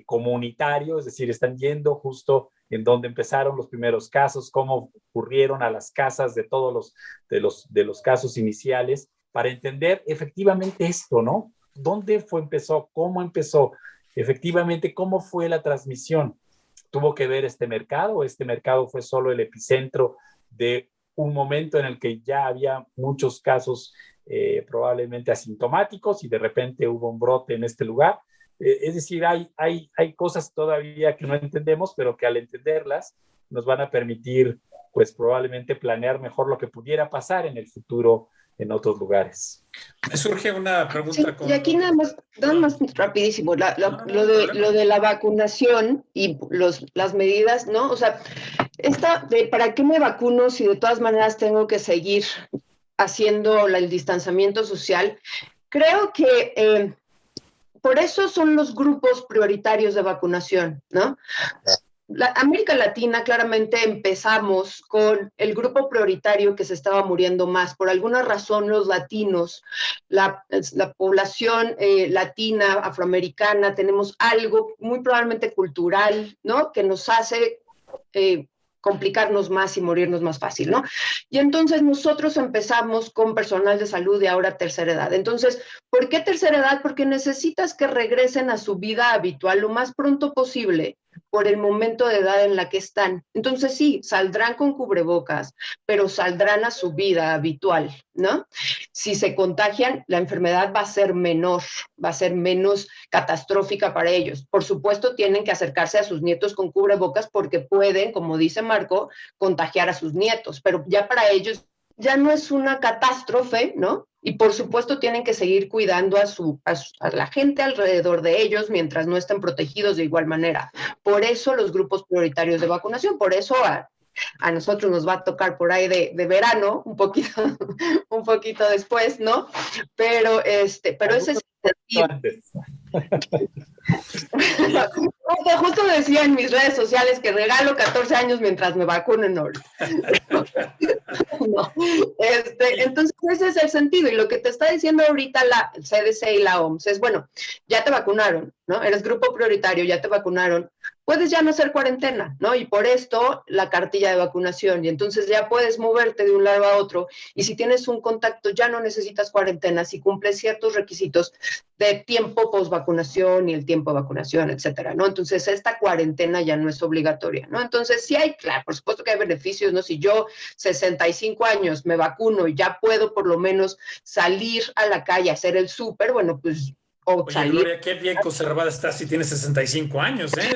comunitario, es decir, están yendo justo en donde empezaron los primeros casos, cómo ocurrieron a las casas de todos los casos iniciales, para entender efectivamente esto, ¿no? ¿Dónde empezó? ¿Cómo empezó? Efectivamente, ¿cómo fue la transmisión? ¿Tuvo que ver este mercado? ¿Este mercado fue solo el epicentro de un momento en el que ya había muchos casos probablemente asintomáticos y de repente hubo un brote en este lugar? Es decir, hay cosas todavía que no entendemos, pero que al entenderlas nos van a permitir, pues probablemente planear mejor lo que pudiera pasar en el futuro en otros lugares. Me surge una pregunta. Sí, y aquí nada más rapidísimo, lo de la vacunación y las medidas, ¿no? O sea, ¿para qué me vacuno si de todas maneras tengo que seguir haciendo el distanciamiento social? Creo que por eso son los grupos prioritarios de vacunación, ¿no? América Latina claramente empezamos con el grupo prioritario que se estaba muriendo más. Por alguna razón los latinos, la población latina, afroamericana, tenemos algo muy probablemente cultural, ¿no? Que nos hace complicarnos más y morirnos más fácil, ¿no? Y entonces nosotros empezamos con personal de salud de ahora tercera edad. Entonces, ¿por qué tercera edad? Porque necesitas que regresen a su vida habitual lo más pronto posible por el momento de edad en la que están. Entonces sí, saldrán con cubrebocas, pero saldrán a su vida habitual, ¿no? Si se contagian, la enfermedad va a ser menor, va a ser menos catastrófica para ellos. Por supuesto, tienen que acercarse a sus nietos con cubrebocas porque pueden, como dice Marco, contagiar a sus nietos, pero ya para ellos ya no es una catástrofe, ¿no? Y por supuesto tienen que seguir cuidando a la gente alrededor de ellos mientras no estén protegidos de igual manera. Por eso los grupos prioritarios de vacunación, por eso a nosotros nos va a tocar por ahí de verano, un poquito después, ¿no? Pero ese es el sentido. Justo decía en mis redes sociales que regalo 14 años mientras me vacunen. No. Entonces ese es el sentido, y lo que te está diciendo ahorita la CDC y la OMS es, bueno, ya te vacunaron, ¿no? Eres grupo prioritario, ya te vacunaron, puedes ya no hacer cuarentena, ¿no? Y por esto la cartilla de vacunación, y entonces ya puedes moverte de un lado a otro, y si tienes un contacto ya no necesitas cuarentena si cumples ciertos requisitos de tiempo post-vacunación y el tiempo de vacunación, etcétera, ¿no? Entonces esta cuarentena ya no es obligatoria, ¿no? Entonces sí hay, claro, por supuesto que hay beneficios, ¿no? Si yo 65 años me vacuno y ya puedo por lo menos salir a la calle a hacer el súper, bueno, pues Oye, Gloria, qué bien conservada estás si tienes 65 años, ¿eh?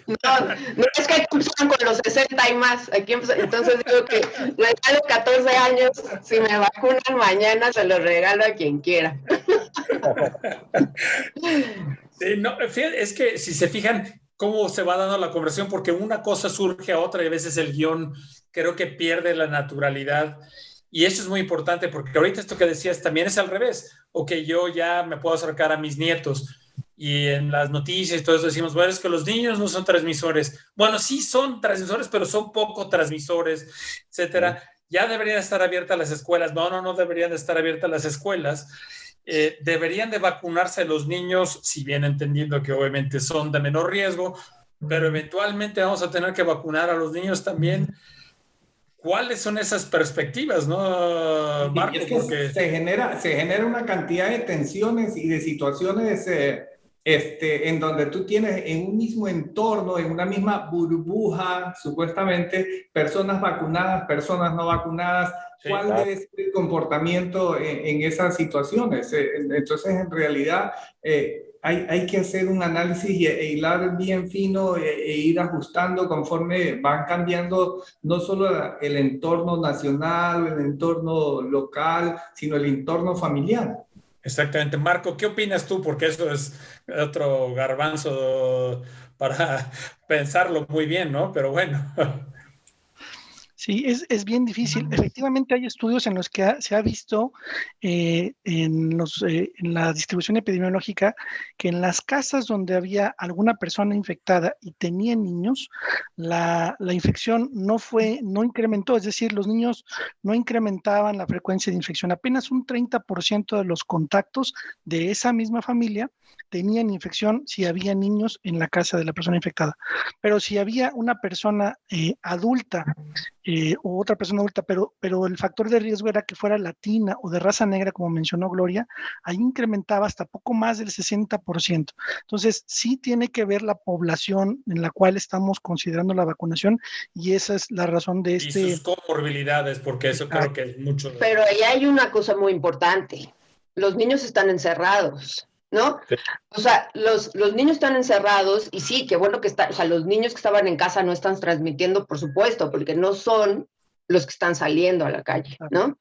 No es que empiezan con los 60 y más. Entonces digo que regalo 14 años. Si me vacunan mañana, se los regalo a quien quiera. Sí, no, es que si se fijan cómo se va dando la conversación, porque una cosa surge a otra y a veces el guión creo que pierde la naturalidad. Y eso es muy importante porque ahorita esto que decías también es al revés. Ok, yo ya me puedo acercar a mis nietos y en las noticias y todo eso decimos, bueno, es que los niños no son transmisores. Bueno, sí son transmisores, pero son poco transmisores, etcétera. Ya deberían estar abiertas las escuelas. No deberían de estar abiertas las escuelas. Deberían de vacunarse los niños, si bien entendiendo que obviamente son de menor riesgo, pero eventualmente vamos a tener que vacunar a los niños también. ¿Cuáles son esas perspectivas, no, Marco? Es que porque se genera una cantidad de tensiones y de situaciones en donde tú tienes en un mismo entorno, en una misma burbuja, supuestamente, personas vacunadas, personas no vacunadas. Sí, ¿cuál debe ser el comportamiento en esas situaciones? Entonces, en realidad, hay que hacer un análisis e hilar bien fino e ir ajustando conforme van cambiando no solo el entorno nacional, el entorno local, sino el entorno familiar. Exactamente. Marco, ¿qué opinas tú? Porque eso es otro garbanzo para pensarlo muy bien, ¿no? Pero bueno. Sí, es bien difícil. Efectivamente, hay estudios en los que se ha visto en la distribución epidemiológica que en las casas donde había alguna persona infectada y tenía niños, la infección no incrementó, es decir, los niños no incrementaban la frecuencia de infección. Apenas un 30% de los contactos de esa misma familia tenían infección si había niños en la casa de la persona infectada. Pero si había una persona adulta, o otra persona adulta, pero el factor de riesgo era que fuera latina o de raza negra, como mencionó Gloria, ahí incrementaba hasta poco más del 60%. Entonces, sí tiene que ver la población en la cual estamos considerando la vacunación, y esa es la razón de Y sus comorbilidades, porque eso creo que es mucho. Pero ahí hay una cosa muy importante. Los niños están encerrados, ¿no? Sí. O sea, los niños están encerrados y sí, qué bueno que están, o sea, los niños que estaban en casa no están transmitiendo, por supuesto, porque no son los que están saliendo a la calle, ¿no?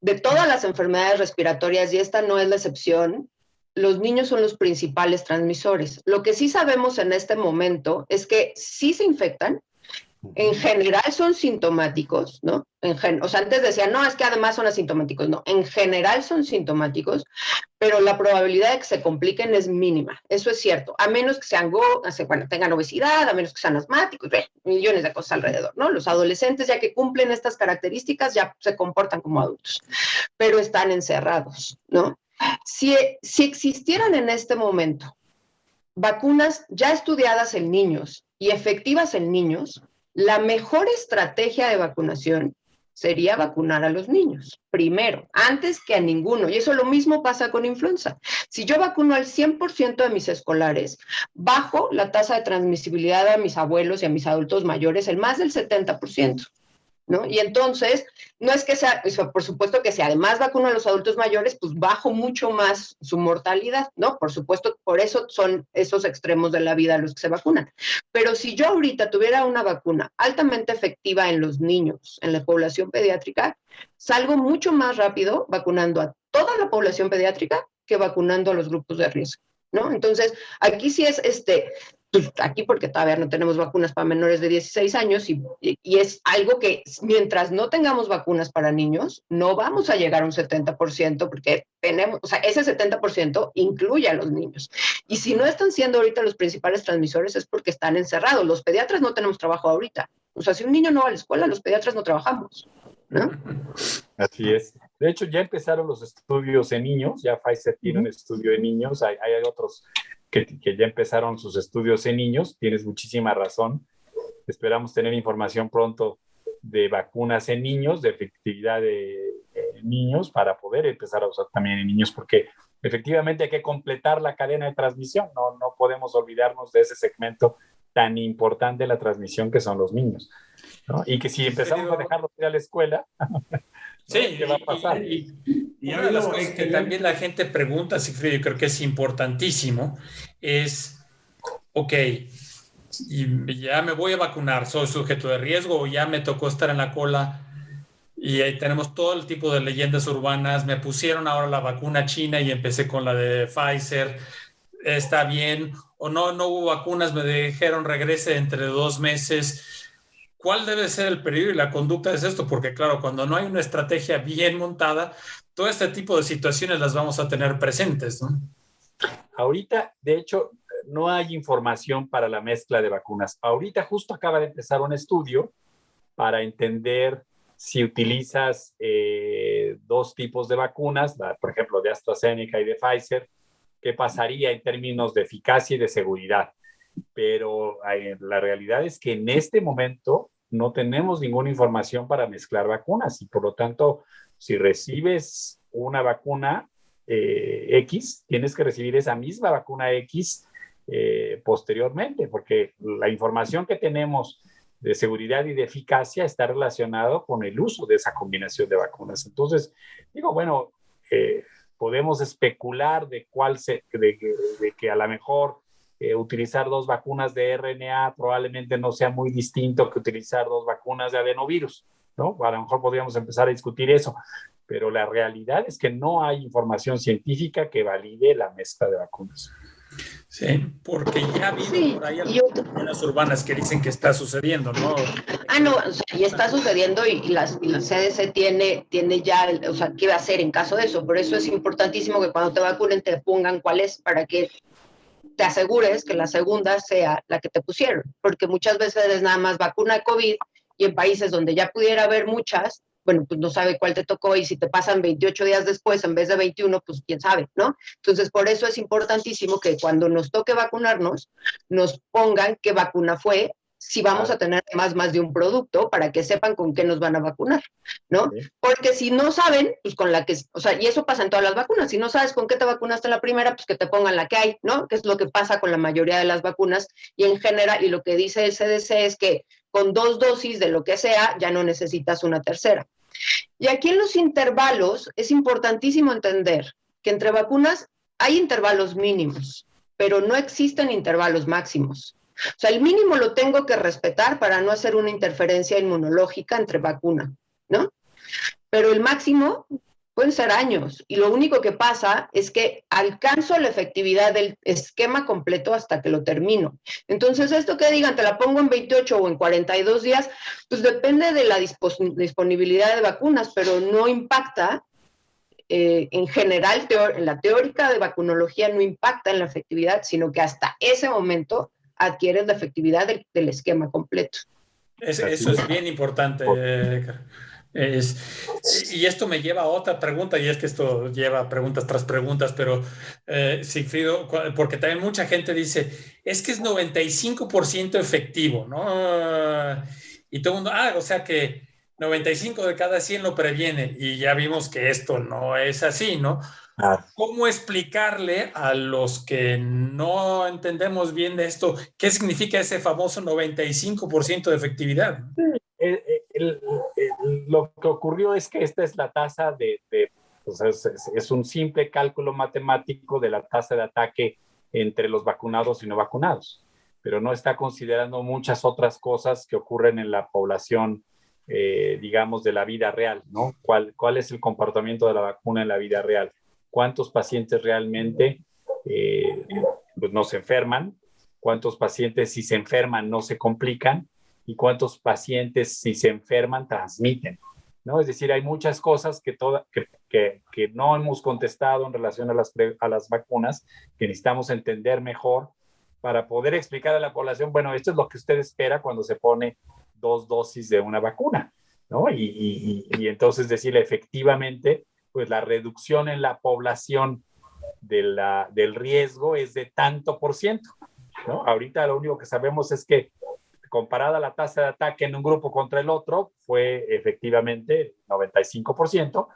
De todas las enfermedades respiratorias, y esta no es la excepción, los niños son los principales transmisores. Lo que sí sabemos en este momento es que sí se infectan. En general son sintomáticos, ¿no? O sea, antes decían, no, es que además son asintomáticos. No, en general son sintomáticos, pero la probabilidad de que se compliquen es mínima. Eso es cierto. A menos que tengan obesidad, a menos que sean asmáticos, millones de cosas alrededor, ¿no? Los adolescentes, ya que cumplen estas características, ya se comportan como adultos, pero están encerrados, ¿no? Si existieran en este momento vacunas ya estudiadas en niños y efectivas en niños, la mejor estrategia de vacunación sería vacunar a los niños, primero, antes que a ninguno. Y eso lo mismo pasa con influenza. Si yo vacuno al 100% de mis escolares, bajo la tasa de transmisibilidad a mis abuelos y a mis adultos mayores en más del 70%. ¿No? Y entonces, no es que sea, por supuesto que si además vacuno a los adultos mayores, pues bajo mucho más su mortalidad, ¿no? Por supuesto, por eso son esos extremos de la vida los que se vacunan. Pero si yo ahorita tuviera una vacuna altamente efectiva en los niños, en la población pediátrica, salgo mucho más rápido vacunando a toda la población pediátrica que vacunando a los grupos de riesgo, ¿no? Entonces, aquí sí es pues aquí porque todavía no tenemos vacunas para menores de 16 años y es algo que mientras no tengamos vacunas para niños, no vamos a llegar a un 70% porque tenemos, o sea, ese 70% incluye a los niños. Y si no están siendo ahorita los principales transmisores es porque están encerrados. Los pediatras no tenemos trabajo ahorita. O sea, si un niño no va a la escuela, los pediatras no trabajamos, ¿no? Así es. De hecho, ya empezaron los estudios en niños, ya Pfizer tiene un estudio en niños, hay otros que ya empezaron sus estudios en niños, tienes muchísima razón. Esperamos tener información pronto de vacunas en niños, de efectividad de niños, para poder empezar a usar también en niños, porque efectivamente hay que completar la cadena de transmisión, no podemos olvidarnos de ese segmento tan importante de la transmisión que son los niños, ¿no? Y que si empezamos a dejarlos ir a la escuela, sí, ¿qué va a pasar? Y una de las cosas que también la gente pregunta, Sigfrido, y creo que es importantísimo, es, ok, y ya me voy a vacunar, soy sujeto de riesgo o ya me tocó estar en la cola y ahí tenemos todo el tipo de leyendas urbanas, me pusieron ahora la vacuna china y empecé con la de Pfizer, está bien, o no hubo vacunas, me dijeron regrese entre 2 meses. ¿Cuál debe ser el peligro y la conducta de esto? Porque claro, cuando no hay una estrategia bien montada, todo este tipo de situaciones las vamos a tener presentes, ¿no? Ahorita, de hecho, no hay información para la mezcla de vacunas. Ahorita justo acaba de empezar un estudio para entender si utilizas 2 tipos de vacunas, por ejemplo, de AstraZeneca y de Pfizer, qué pasaría en términos de eficacia y de seguridad. Pero la realidad es que en este momento no tenemos ninguna información para mezclar vacunas y por lo tanto, si recibes una vacuna X, tienes que recibir esa misma vacuna X posteriormente, porque la información que tenemos de seguridad y de eficacia está relacionado con el uso de esa combinación de vacunas. Entonces, digo, bueno, podemos especular de que a lo mejor utilizar 2 vacunas de RNA probablemente no sea muy distinto que utilizar 2 vacunas de adenovirus, ¿no? A lo mejor podríamos empezar a discutir eso, pero la realidad es que no hay información científica que valide la mezcla de vacunas. Sí, porque ya ha habido por ahí algunas urbanas que dicen que está sucediendo, ¿no? No, o sea, ya está sucediendo y la CDC tiene ya, o sea, qué va a hacer en caso de eso. Por eso es importantísimo que cuando te vacunen te pongan cuál es, para que te asegures que la segunda sea la que te pusieron. Porque muchas veces es nada más vacuna de COVID y en países donde ya pudiera haber muchas, bueno, pues no sabe cuál te tocó y si te pasan 28 días después en vez de 21, pues quién sabe, ¿no? Entonces, por eso es importantísimo que cuando nos toque vacunarnos, nos pongan qué vacuna fue, si vamos a tener más de un producto, para que sepan con qué nos van a vacunar, ¿no? Sí. Porque si no saben, pues con la que, o sea, y eso pasa en todas las vacunas, si no sabes con qué te vacunaste la primera, pues que te pongan la que hay, ¿no? Que es lo que pasa con la mayoría de las vacunas, y en general, y lo que dice el CDC es que con 2 dosis de lo que sea, ya no necesitas una tercera. Y aquí en los intervalos es importantísimo entender que entre vacunas hay intervalos mínimos, pero no existen intervalos máximos. O sea, el mínimo lo tengo que respetar para no hacer una interferencia inmunológica entre vacuna, ¿no? Pero el máximo pueden ser años, y lo único que pasa es que alcanzo la efectividad del esquema completo hasta que lo termino. Entonces, esto que digan, te la pongo en 28 o en 42 días, pues depende de la disponibilidad de vacunas, pero no impacta, en general, en la teórica de vacunología no impacta en la efectividad, sino que hasta ese momento adquieres la efectividad del esquema completo. Eso es bien importante, y esto me lleva a otra pregunta, y es que esto lleva preguntas tras preguntas, pero Sigfrido, porque también mucha gente dice, es que es 95% efectivo, ¿no? Y todo el mundo, o sea que 95 de cada 100 lo previene, y ya vimos que esto no es así, ¿no? ¿Cómo explicarle a los que no entendemos bien de esto qué significa ese famoso 95% de efectividad? Lo que ocurrió es que esta es la tasa pues es un simple cálculo matemático de la tasa de ataque entre los vacunados y no vacunados, pero no está considerando muchas otras cosas que ocurren en la población, digamos, de la vida real, ¿no? ¿Cuál es el comportamiento de la vacuna en la vida real? ¿Cuántos pacientes realmente pues no se enferman? ¿Cuántos pacientes, si se enferman, no se complican? ¿Y cuántos pacientes, si se enferman, transmiten? ¿No? Es decir, hay muchas cosas que no hemos contestado en relación a las vacunas, que necesitamos entender mejor para poder explicar a la población, bueno, esto es lo que usted espera cuando se pone 2 dosis de una vacuna, ¿no? Y entonces decirle efectivamente, pues la reducción en la población del riesgo es de tanto %, ¿no? Ahorita lo único que sabemos es que comparada la tasa de ataque en un grupo contra el otro, fue efectivamente 95%,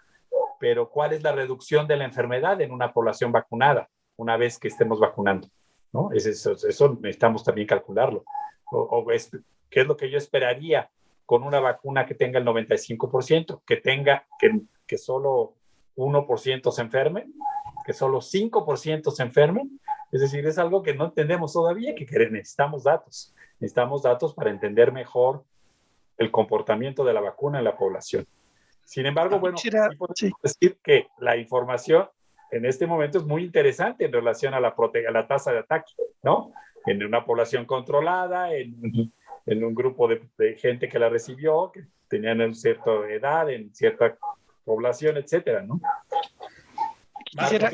pero ¿cuál es la reducción de la enfermedad en una población vacunada una vez que estemos vacunando? ¿No? Eso necesitamos también calcularlo. ¿Qué es lo que yo esperaría con una vacuna que tenga el 95%? Que solo 1% se enfermen, que solo 5% se enfermen. Es decir, es algo que no entendemos todavía, que necesitamos datos. Necesitamos datos para entender mejor el comportamiento de la vacuna en la población. Sin embargo, bueno, sí podemos decir que la información en este momento es muy interesante en relación a la tasa de ataque, ¿no? En una población controlada, en un grupo de gente que la recibió, que tenían una cierta edad, en cierta población, etcétera, ¿no? Quisiera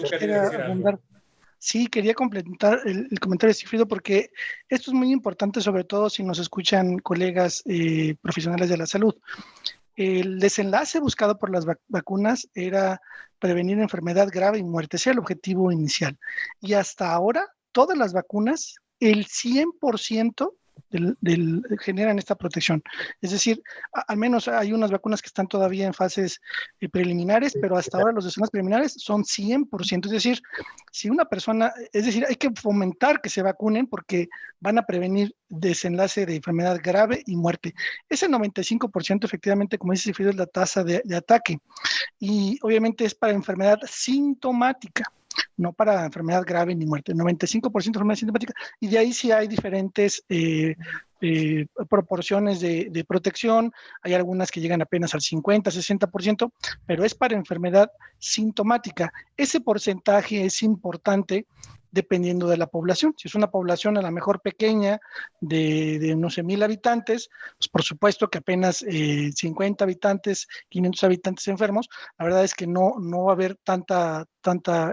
abundar. Sí, quería complementar el comentario de Sigfrido, porque esto es muy importante, sobre todo si nos escuchan colegas profesionales de la salud. El desenlace buscado por las vacunas era prevenir enfermedad grave y muerte, ese era el objetivo inicial. Y hasta ahora, todas las vacunas, el 100% generan esta protección. Es decir, al menos hay unas vacunas que están todavía en fases preliminares, pero hasta ahora los desenlaces preliminares son 100%. Es decir, si una persona, hay que fomentar que se vacunen porque van a prevenir desenlace de enfermedad grave y muerte. Ese 95% efectivamente, como dice Sigfrido, es la tasa de ataque. Y obviamente es para enfermedad sintomática, no para enfermedad grave ni muerte. 95% de enfermedad sintomática, y de ahí sí hay diferentes proporciones de protección. Hay algunas que llegan apenas al 50, 60%, pero es para enfermedad sintomática. Ese porcentaje es importante dependiendo de la población. Si es una población a lo mejor pequeña de no sé, 1,000 habitantes, pues por supuesto que apenas 50 habitantes, 500 habitantes enfermos, la verdad es que no va a haber tanta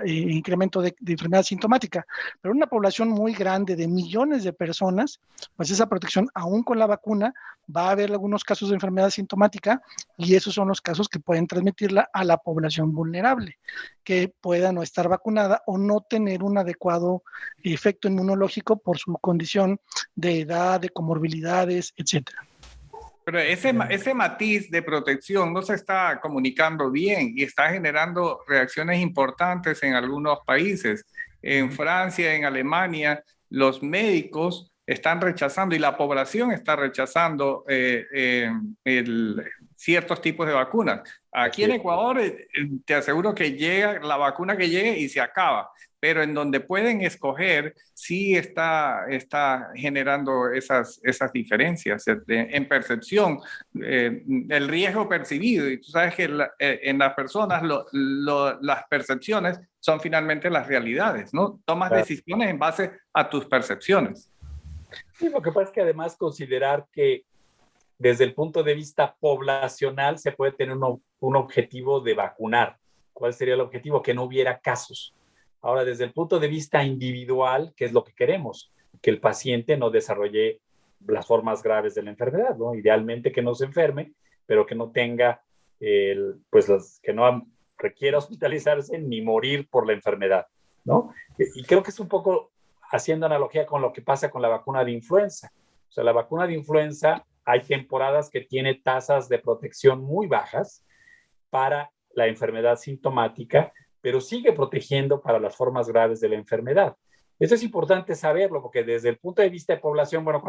incremento de enfermedad sintomática. Pero una población muy grande de millones de personas, pues esa protección, aún con la vacuna, va a haber algunos casos de enfermedad sintomática, y esos son los casos que pueden transmitirla a la población vulnerable, que pueda no estar vacunada o no tener un adecuado efecto inmunológico por su condición de edad, de comorbilidades, etcétera. Pero ese matiz de protección no se está comunicando bien y está generando reacciones importantes en algunos países. En Francia, en Alemania, los médicos están rechazando y la población está rechazando ciertos tipos de vacunas. Aquí en Ecuador te aseguro que llega la vacuna que llegue y se acaba, pero en donde pueden escoger sí está generando esas diferencias en percepción, el riesgo percibido. Y tú sabes que en las personas las percepciones son finalmente las realidades, ¿no? Tomas decisiones en base a tus percepciones. Sí, lo que pasa es que además considerar que desde el punto de vista poblacional se puede tener un objetivo de vacunar. ¿Cuál sería el objetivo? Que no hubiera casos. Ahora, desde el punto de vista individual, ¿qué es lo que queremos? Que el paciente no desarrolle las formas graves de la enfermedad, ¿no? Idealmente que no se enferme, pero que no tenga, que no requiera hospitalizarse ni morir por la enfermedad, ¿no? Y creo que es un poco haciendo analogía con lo que pasa con la vacuna de influenza. O sea, la vacuna de influenza, hay temporadas que tiene tasas de protección muy bajas para la enfermedad sintomática, pero sigue protegiendo para las formas graves de la enfermedad. Eso es importante saberlo, porque desde el punto de vista de población, bueno,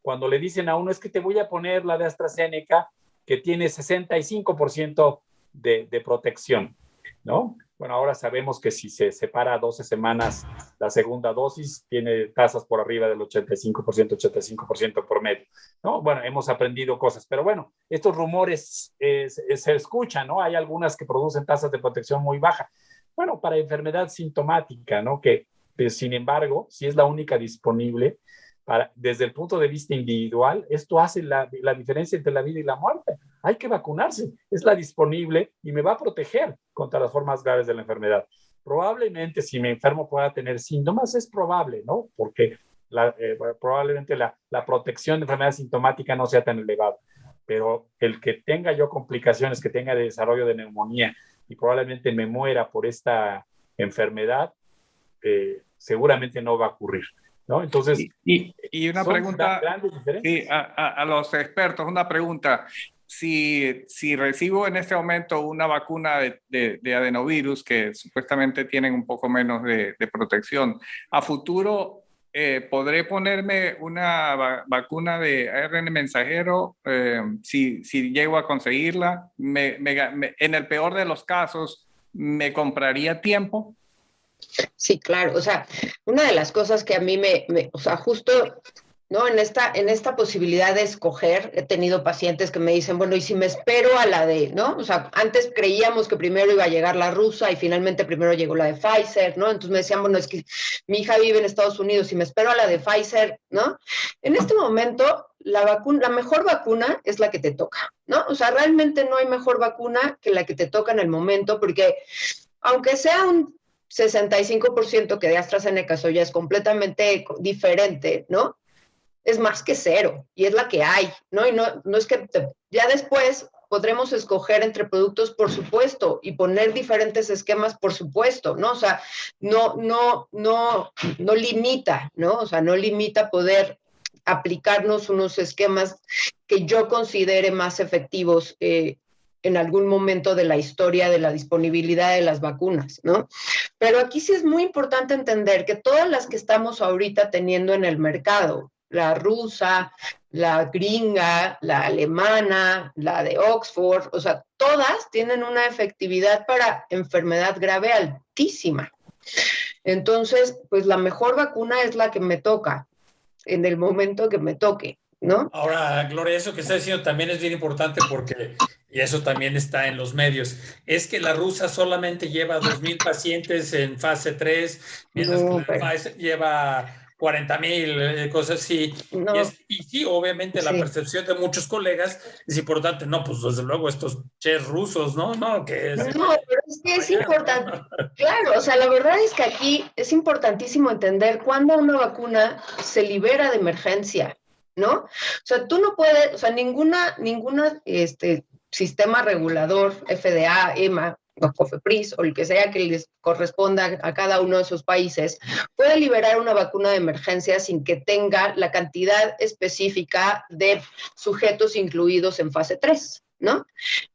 cuando le dicen a uno, es que te voy a poner la de AstraZeneca, que tiene 65% de protección, ¿no? Bueno, ahora sabemos que si se separa 12 semanas la segunda dosis, tiene tasas por arriba del 85% por medio, ¿no? Bueno, hemos aprendido cosas, pero bueno, estos rumores se escuchan, ¿no? Hay algunas que producen tasas de protección muy bajas. Bueno, para enfermedad sintomática, ¿no? Que, sin embargo, si es la única disponible, desde el punto de vista individual, esto hace la diferencia entre la vida y la muerte. Hay que vacunarse, es la disponible y me va a proteger contra las formas graves de la enfermedad. Probablemente si me enfermo pueda tener síntomas, es probable, ¿no? Porque probablemente la protección de enfermedad sintomática no sea tan elevada, pero el que tenga yo complicaciones, que tenga desarrollo de neumonía y probablemente me muera por esta enfermedad, seguramente no va a ocurrir, ¿no? Entonces, y una pregunta, grandes diferencias. sí, a los expertos, una pregunta. Si recibo en este momento una vacuna de adenovirus, que supuestamente tienen un poco menos de protección, a futuro ¿podré ponerme una vacuna de ARN mensajero si llego a conseguirla? En el peor de los casos, ¿me compraría tiempo? Sí, claro. O sea, una de las cosas que a mí o sea, justo, ¿no? En esta posibilidad de escoger, he tenido pacientes que me dicen, bueno, ¿y si me espero a la de, ¿no? O sea, antes creíamos que primero iba a llegar la rusa y finalmente primero llegó la de Pfizer, ¿no? Entonces me decían, bueno, es que mi hija vive en Estados Unidos y me espero a la de Pfizer, ¿no? En este momento, la mejor vacuna es la que te toca, ¿no? O sea, realmente no hay mejor vacuna que la que te toca en el momento, porque aunque sea un 65% que de AstraZeneca, eso ya es completamente diferente, ¿no? Es más que cero y es la que hay, ¿no? Y no es que ya después podremos escoger entre productos, por supuesto, y poner diferentes esquemas, por supuesto, ¿no? O sea, no limita, ¿no? O sea, no limita poder aplicarnos unos esquemas que yo considere más efectivos en algún momento de la historia de la disponibilidad de las vacunas, ¿no? Pero aquí sí es muy importante entender que todas las que estamos ahorita teniendo en el mercado, la rusa, la gringa, la alemana, la de Oxford, o sea, todas tienen una efectividad para enfermedad grave altísima. Entonces, pues la mejor vacuna es la que me toca, en el momento que me toque. ¿no? Ahora, Gloria, eso que está diciendo también es bien importante porque, y eso también está en los medios, es que la rusa solamente lleva 2,000 pacientes en fase 3, mientras que No, la de pero Pfizer lleva 40,000, cosas así. no, Y sí, obviamente la sí. percepción de muchos colegas es importante. No, pues desde luego estos chefs rusos, ¿no? Que se No, vayan pero es que para es allá, importante. ¿no? Claro, o sea, la verdad es que aquí es importantísimo entender cuándo una vacuna se libera de emergencia, ¿no? O sea, tú no puedes, o sea, ninguna sistema regulador, FDA, EMA, o COFEPRIS, o el que sea que les corresponda a cada uno de esos países, puede liberar una vacuna de emergencia sin que tenga la cantidad específica de sujetos incluidos en fase 3, ¿no?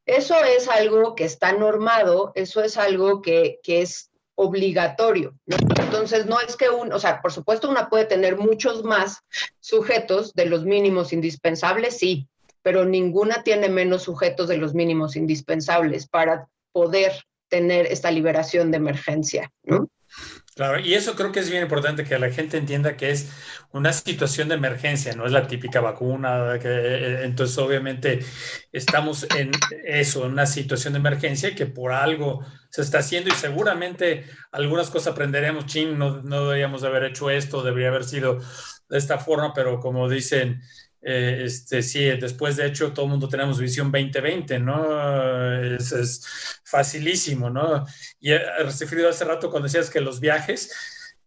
Eso es algo que está normado, eso es algo que es obligatorio, ¿no? Entonces, no es que o sea, por supuesto, una puede tener muchos más sujetos de los mínimos indispensables, sí, pero ninguna tiene menos sujetos de los mínimos indispensables para poder tener esta liberación de emergencia, ¿no? Claro, y eso creo que es bien importante que la gente entienda que es una situación de emergencia, no es la típica vacuna, entonces obviamente estamos en eso, en una situación de emergencia y que por algo se está haciendo y seguramente algunas cosas aprenderemos, no deberíamos de haber hecho esto, debería haber sido de esta forma, pero como dicen, sí, después de hecho todo el mundo tenemos visión 2020, ¿no? Es facilísimo, ¿no? Y referido hace rato cuando decías que los viajes,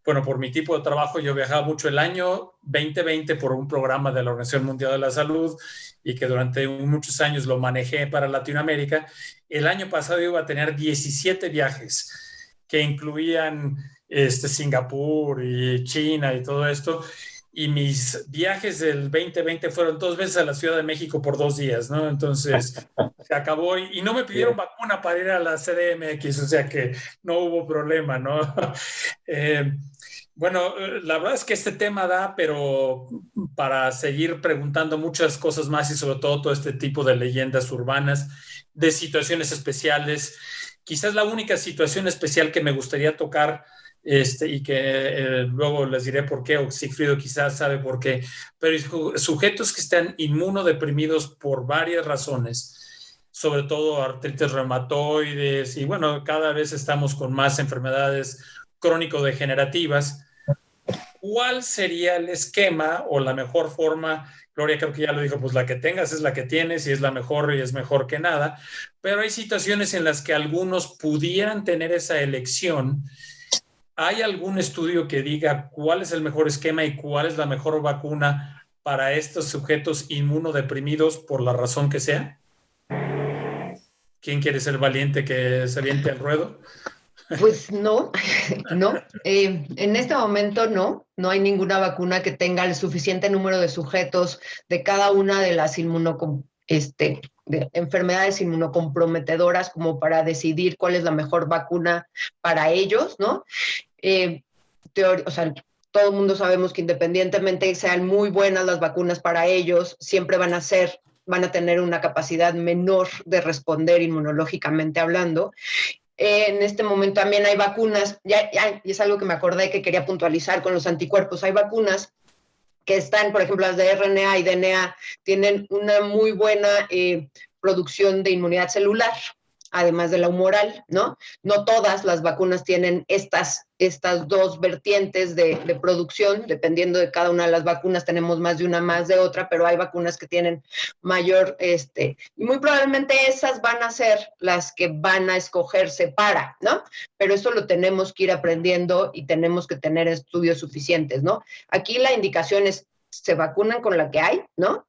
bueno, por mi tipo de trabajo yo viajaba mucho el año 2020 por un programa de la Organización Mundial de la Salud y que durante muchos años lo manejé para Latinoamérica. El año pasado iba a tener 17 viajes que incluían Singapur y China y todo esto. Y mis viajes del 2020 fueron 2 veces a la Ciudad de México por 2 días, ¿no? Entonces se acabó y no me pidieron vacuna para ir a la CDMX, o sea que no hubo problema, ¿no? Bueno, la verdad es que este tema da, pero para seguir preguntando muchas cosas más y sobre todo este tipo de leyendas urbanas, de situaciones especiales. Quizás la única situación especial que me gustaría tocar y que luego les diré por qué, o Sigfrido quizás sabe por qué, pero sujetos que están inmunodeprimidos por varias razones, sobre todo artritis reumatoides, y bueno, cada vez estamos con más enfermedades crónico-degenerativas. ¿Cuál sería el esquema o la mejor forma? Gloria creo que ya lo dijo, pues la que tengas es la que tienes y es la mejor y es mejor que nada, pero hay situaciones en las que algunos pudieran tener esa elección. ¿Hay algún estudio que diga cuál es el mejor esquema y cuál es la mejor vacuna para estos sujetos inmunodeprimidos por la razón que sea? ¿Quién quiere ser valiente que se aviente al ruedo? Pues no, no. En este momento no hay ninguna vacuna que tenga el suficiente número de sujetos de cada una de las de enfermedades inmunocomprometedoras como para decidir cuál es la mejor vacuna para ellos, ¿no? O sea, todo el mundo sabemos que independientemente sean muy buenas las vacunas para ellos, siempre van a tener una capacidad menor de responder inmunológicamente hablando. En este momento también hay vacunas, y es algo que me acordé que quería puntualizar con los anticuerpos, hay vacunas que están, por ejemplo, las de RNA y DNA, tienen una muy buena producción de inmunidad celular, además de la humoral, ¿no? No todas las vacunas tienen estas dos vertientes de producción, dependiendo de cada una de las vacunas, tenemos más de una, más de otra, pero hay vacunas que tienen mayor, y muy probablemente esas van a ser las que van a escogerse para, ¿no? Pero eso lo tenemos que ir aprendiendo y tenemos que tener estudios suficientes, ¿no? Aquí la indicación es, se vacunan con la que hay, ¿no?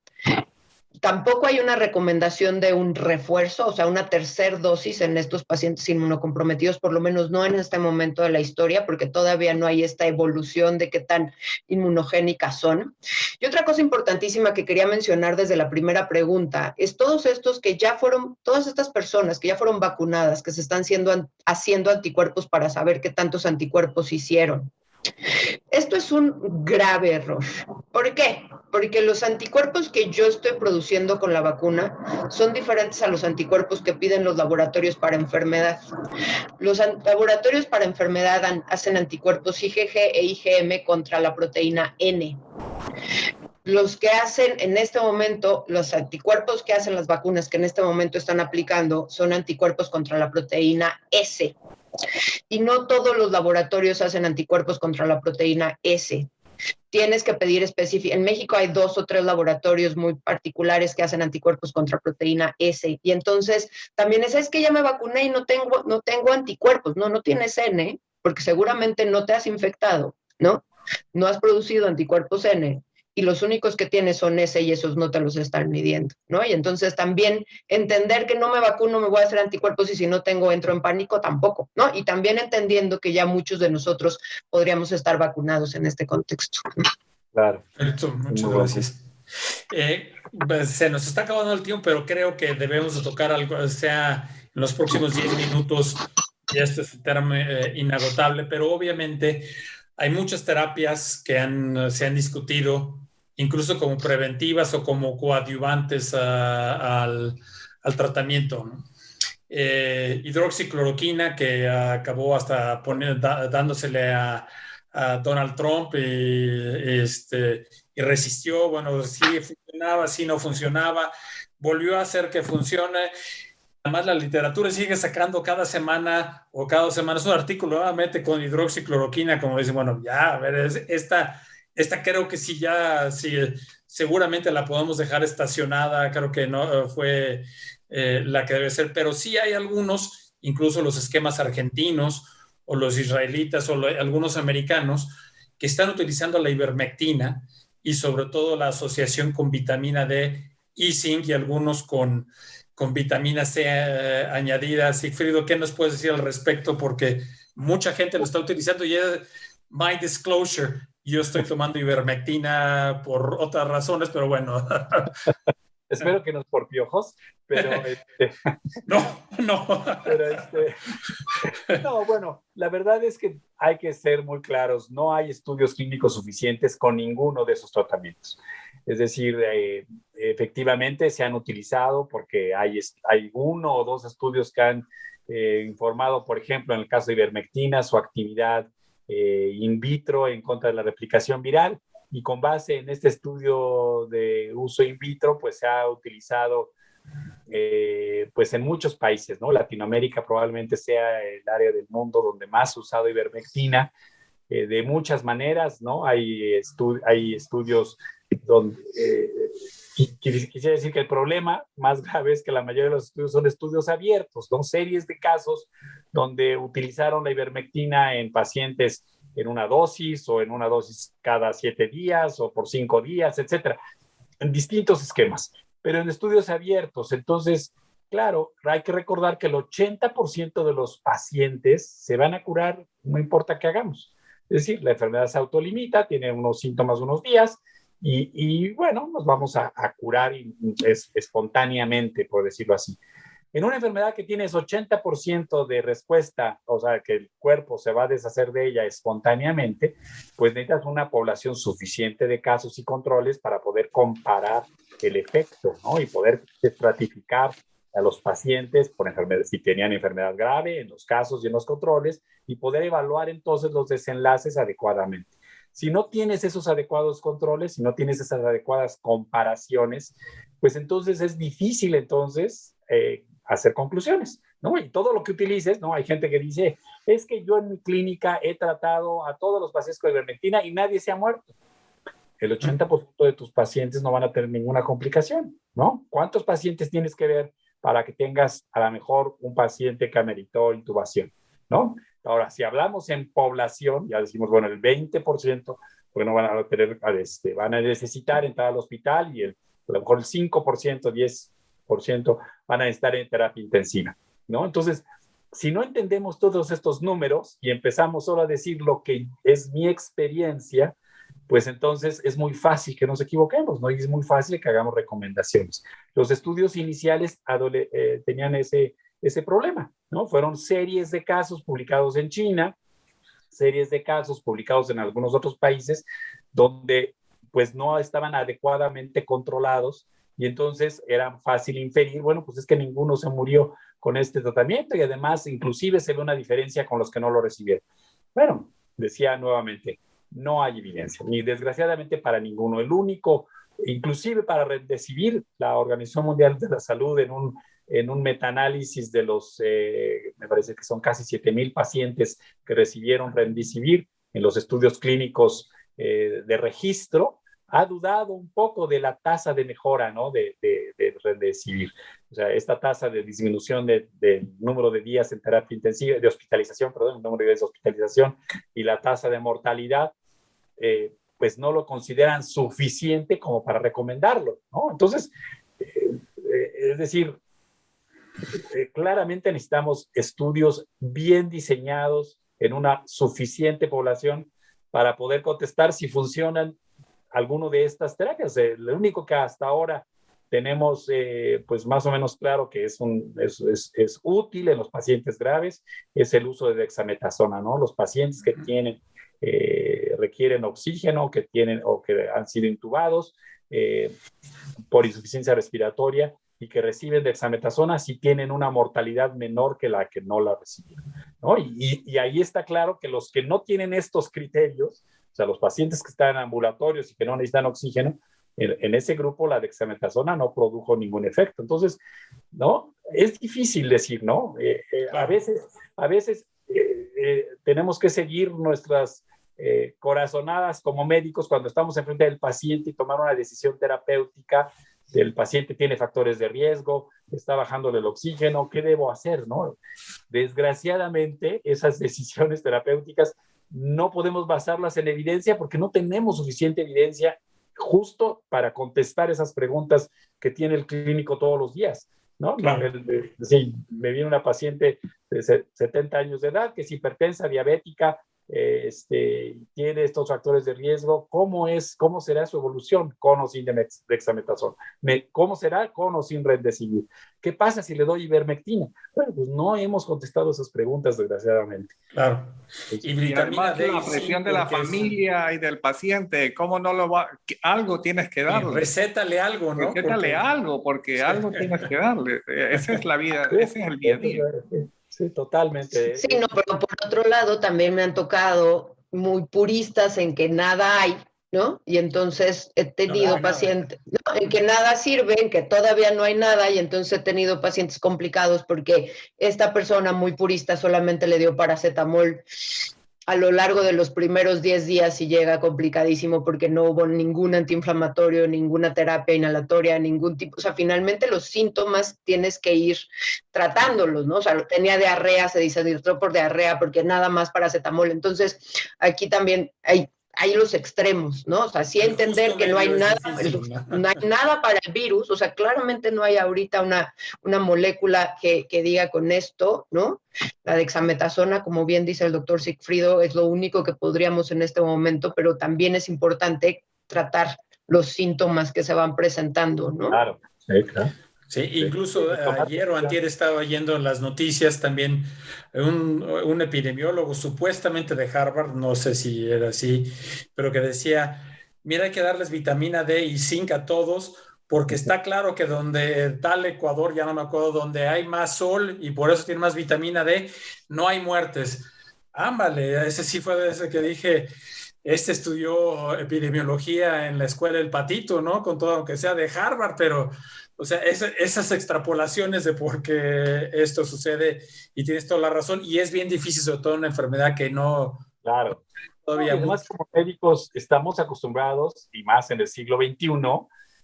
Tampoco hay una recomendación de un refuerzo, o sea, una tercera dosis en estos pacientes inmunocomprometidos, por lo menos no en este momento de la historia, porque todavía no hay esta evolución de qué tan inmunogénicas son. Y otra cosa importantísima que quería mencionar desde la primera pregunta es todas estas personas que ya fueron vacunadas, que se están haciendo anticuerpos para saber qué tantos anticuerpos hicieron. Esto es un grave error. ¿Por qué? Porque los anticuerpos que yo estoy produciendo con la vacuna son diferentes a los anticuerpos que piden los laboratorios para enfermedad. Los laboratorios para enfermedad hacen anticuerpos IgG e IgM contra la proteína N. los que hacen en este momento, los anticuerpos que hacen las vacunas que en este momento están aplicando son anticuerpos contra la proteína S. Y no todos los laboratorios hacen anticuerpos contra la proteína S. Tienes que pedir específico. En México hay 2 o 3 laboratorios muy particulares que hacen anticuerpos contra proteína S. Y entonces también es que ya me vacuné y no tengo anticuerpos. No tienes N, porque seguramente no te has infectado, ¿no? No has producido anticuerpos N. Y los únicos que tienes son S y esos no te los están midiendo, ¿no? Y entonces también entender que no me vacuno, me voy a hacer anticuerpos y si no tengo, entro en pánico, tampoco, ¿no? Y también entendiendo que ya muchos de nosotros podríamos estar vacunados en este contexto. Claro. Perfecto, muchas gracias. Pues se nos está acabando el tiempo, pero creo que debemos de tocar algo, sea en los próximos 10 minutos, y este es un tema inagotable, pero obviamente hay muchas terapias que se han discutido, incluso como preventivas o como coadyuvantes al tratamiento, ¿no? Hidroxicloroquina, que acabó hasta dándosele a Donald Trump y resistió, bueno, sí funcionaba, sí no funcionaba, volvió a hacer que funcione. Además, la literatura sigue sacando cada semana o cada 2 semanas un artículo nuevamente con hidroxicloroquina, como dicen, bueno, ya, a ver, esta creo que sí, seguramente la podemos dejar estacionada, creo que no fue la que debe ser, pero sí hay algunos, incluso los esquemas argentinos o los israelitas o algunos americanos que están utilizando la ivermectina y sobre todo la asociación con vitamina D y zinc y algunos con vitamina C añadida. Sigfrido, ¿qué nos puedes decir al respecto? Porque mucha gente lo está utilizando y es my disclosure. Yo estoy tomando ivermectina por otras razones, pero bueno. Espero que no es por piojos, pero No. Pero no, bueno, la verdad es que hay que ser muy claros, no hay estudios clínicos suficientes con ninguno de esos tratamientos. Es decir, efectivamente se han utilizado porque hay 1 o 2 estudios que han informado, por ejemplo, en el caso de ivermectina, su actividad in vitro en contra de la replicación viral, y con base en este estudio de uso in vitro, pues se ha utilizado pues en muchos países, ¿no? Latinoamérica probablemente sea el área del mundo donde más se ha usado ivermectina, de muchas maneras, ¿no? Hay estudios donde... quisiera decir que el problema más grave es que la mayoría de los estudios son estudios abiertos, ¿no? Series de casos donde utilizaron la ivermectina en pacientes en una dosis o en una dosis cada 7 días o por 5 días, etcétera, en distintos esquemas, pero en estudios abiertos. Entonces, claro, hay que recordar que el 80% de los pacientes se van a curar, no importa qué hagamos. Es decir, la enfermedad se autolimita, tiene unos síntomas unos días, y bueno, nos vamos a curar espontáneamente, por decirlo así. En una enfermedad que tienes 80% de respuesta, o sea, que el cuerpo se va a deshacer de ella espontáneamente, pues necesitas una población suficiente de casos y controles para poder comparar el efecto, ¿no? Y poder estratificar a los pacientes por enfermedad, si tenían enfermedad grave, en los casos y en los controles, y poder evaluar entonces los desenlaces adecuadamente. Si no tienes esos adecuados controles, si no tienes esas adecuadas comparaciones, pues entonces es difícil entonces hacer conclusiones, ¿no? Y todo lo que utilices, ¿no? Hay gente que dice, es que yo en mi clínica he tratado a todos los pacientes con ivermectina y nadie se ha muerto. El 80% de tus pacientes no van a tener ninguna complicación, ¿no? ¿Cuántos pacientes tienes que ver para que tengas a lo mejor un paciente que ameritó intubación, ¿no? Ahora, si hablamos en población, ya decimos, bueno, el 20%, bueno, van a necesitar entrar al hospital y a lo mejor el 5%, 10% van a estar en terapia intensiva, ¿no? Entonces, si no entendemos todos estos números y empezamos solo a decir lo que es mi experiencia, pues entonces es muy fácil que nos equivoquemos, ¿no? Y es muy fácil que hagamos recomendaciones. Los estudios iniciales tenían ese problema, ¿no? Fueron series de casos publicados en China, series de casos publicados en algunos otros países, donde pues no estaban adecuadamente controlados, y entonces era fácil inferir, bueno, pues es que ninguno se murió con este tratamiento, y además inclusive se ve una diferencia con los que no lo recibieron. Bueno, decía nuevamente, no hay evidencia, ni desgraciadamente para ninguno. El único, inclusive para Remdesivir, la Organización Mundial de la Salud en un metaanálisis de los, me parece que son casi 7,000 pacientes que recibieron Remdesivir en los estudios clínicos de registro, ha dudado un poco de la tasa de mejora, ¿no?, de Remdesivir. O sea, esta tasa de disminución del número de días en terapia intensiva, de hospitalización, perdón, el número de días de hospitalización y la tasa de mortalidad, pues no lo consideran suficiente como para recomendarlo, ¿no? Entonces, es decir, claramente necesitamos estudios bien diseñados en una suficiente población para poder contestar si funcionan alguno de estas terapias. Lo único que hasta ahora tenemos pues más o menos claro que es útil en los pacientes graves es el uso de dexametasona, ¿no? Los pacientes que tienen requieren oxígeno, que tienen o que han sido intubados por insuficiencia respiratoria y que reciben dexametasona sí tienen una mortalidad menor que la que no la reciben, ¿no? Y ahí está claro que los que no tienen estos criterios, o sea, los pacientes que están en ambulatorios y que no necesitan oxígeno, en ese grupo la dexametasona no produjo ningún efecto. Entonces, ¿no? Es difícil decir, ¿no? A veces tenemos que seguir nuestras corazonadas como médicos cuando estamos enfrente del paciente y tomar una decisión terapéutica. El paciente tiene factores de riesgo, está bajándole el oxígeno, ¿qué debo hacer, no? Desgraciadamente, esas decisiones terapéuticas no podemos basarlas en evidencia porque no tenemos suficiente evidencia justo para contestar esas preguntas que tiene el clínico todos los días, ¿no? Claro. Sí, me viene una paciente de 70 años de edad que es hipertensa, diabética, tiene estos factores de riesgo. ¿Cómo será su evolución con o sin dexametasona? ¿Cómo será con o sin Remdesivir? ¿Qué pasa si le doy ivermectina? Bueno, pues no hemos contestado esas preguntas, desgraciadamente. Claro. Y vitamina D, la presión de la familia y del paciente, ¿cómo no lo va? Algo tienes que darle. Recétale algo, ¿no? Porque algo tienes que darle. Esa es la vida, ese es el día a día. Sí, totalmente. Sí, no, pero por otro lado también me han tocado muy puristas en que nada hay, ¿no? Y entonces he tenido pacientes, ¿no?, en que nada sirve, en que todavía no hay nada, y entonces he tenido pacientes complicados porque esta persona muy purista solamente le dio paracetamol a lo largo de los primeros 10 días y llega complicadísimo porque no hubo ningún antiinflamatorio, ninguna terapia inhalatoria, ningún tipo. O sea, finalmente los síntomas tienes que ir tratándolos, ¿no? O sea, tenía diarrea, se deshidrató por diarrea porque nada más paracetamol. Entonces, aquí también hay los extremos, ¿no? O sea, sí entender que no hay nada, no hay nada para el virus, o sea, claramente no hay ahorita una molécula que diga con esto, ¿no? La dexametasona, como bien dice el doctor Sigfrido, es lo único que podríamos en este momento, pero también es importante tratar los síntomas que se van presentando, ¿no? Claro, sí, claro. Sí, incluso ayer o antier estaba oyendo en las noticias también un epidemiólogo supuestamente de Harvard, no sé si era así, pero que decía, mira, hay que darles vitamina D y zinc a todos porque está claro que donde tal Ecuador, ya no me acuerdo, donde hay más sol y por eso tiene más vitamina D, no hay muertes. Ámbale, ese sí fue ese que dije, estudió epidemiología en la escuela El Patito, ¿no? Con todo, aunque sea de Harvard, pero... O sea, esas extrapolaciones de por qué esto sucede, y tienes toda la razón, y es bien difícil, sobre todo una enfermedad que no... Claro. Todavía no, además, como médicos estamos acostumbrados, y más en el siglo XXI,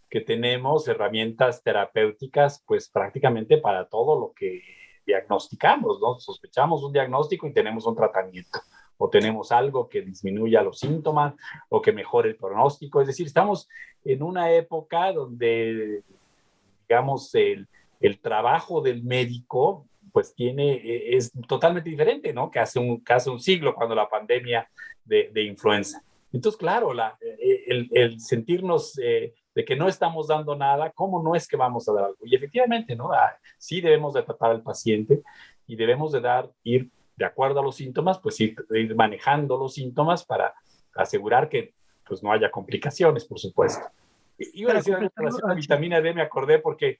que tenemos herramientas terapéuticas, pues prácticamente para todo lo que diagnosticamos, ¿no? Sospechamos un diagnóstico y tenemos un tratamiento, o tenemos algo que disminuya los síntomas, o que mejore el pronóstico. Es decir, estamos en una época donde... digamos, el trabajo del médico, pues es totalmente diferente, ¿no? Que hace un siglo, cuando la pandemia de influenza. Entonces, claro, el sentirnos de que no estamos dando nada, ¿cómo no es que vamos a dar algo? Y efectivamente, ¿no? Sí debemos de tratar al paciente y debemos de ir de acuerdo a los síntomas, pues ir manejando los síntomas para asegurar que pues no haya complicaciones, por supuesto. Iba a decir, en relación a la vitamina D, me acordé porque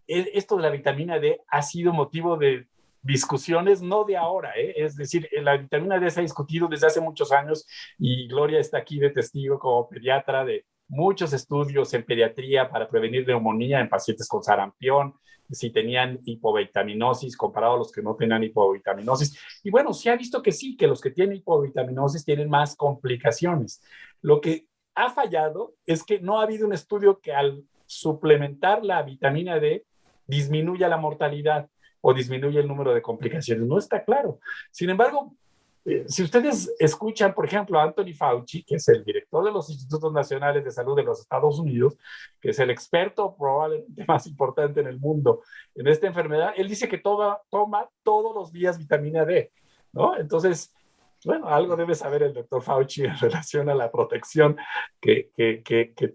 esto de la vitamina D ha sido motivo de discusiones no de ahora, es decir, la vitamina D se ha discutido desde hace muchos años y Gloria está aquí de testigo como pediatra de muchos estudios en pediatría para prevenir neumonía en pacientes con sarampión, si tenían hipovitaminosis comparado a los que no tenían hipovitaminosis. Y bueno, se ha visto que sí, que los que tienen hipovitaminosis tienen más complicaciones. Lo que ha fallado es que no ha habido un estudio que al suplementar la vitamina D disminuya la mortalidad o disminuye el número de complicaciones. No está claro. Sin embargo, si ustedes escuchan, por ejemplo, a Anthony Fauci, que es el director de los Institutos Nacionales de Salud de los Estados Unidos, que es el experto probablemente más importante en el mundo en esta enfermedad, él dice que toma todos los días vitamina D, ¿no? Entonces, bueno, algo debe saber el doctor Fauci en relación a la protección que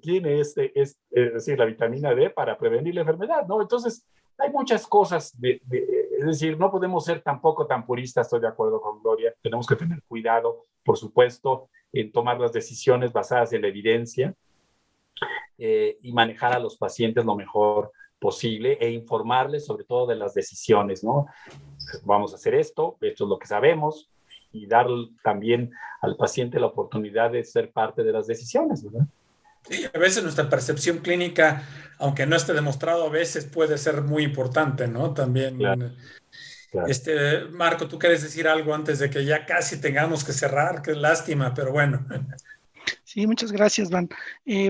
tiene es decir, la vitamina D para prevenir la enfermedad, ¿no? Entonces, hay muchas cosas, es decir, no podemos ser tampoco tan puristas, estoy de acuerdo con Gloria, tenemos que tener cuidado, por supuesto, en tomar las decisiones basadas en la evidencia y manejar a los pacientes lo mejor posible e informarles sobre todo de las decisiones, ¿no? Vamos a hacer esto es lo que sabemos, y dar también al paciente la oportunidad de ser parte de las decisiones, ¿verdad? Sí, a veces nuestra percepción clínica, aunque no esté demostrado, a veces puede ser muy importante, ¿no? También, claro. Marco, ¿tú quieres decir algo antes de que ya casi tengamos que cerrar? Qué lástima, pero bueno. Sí, muchas gracias, Van.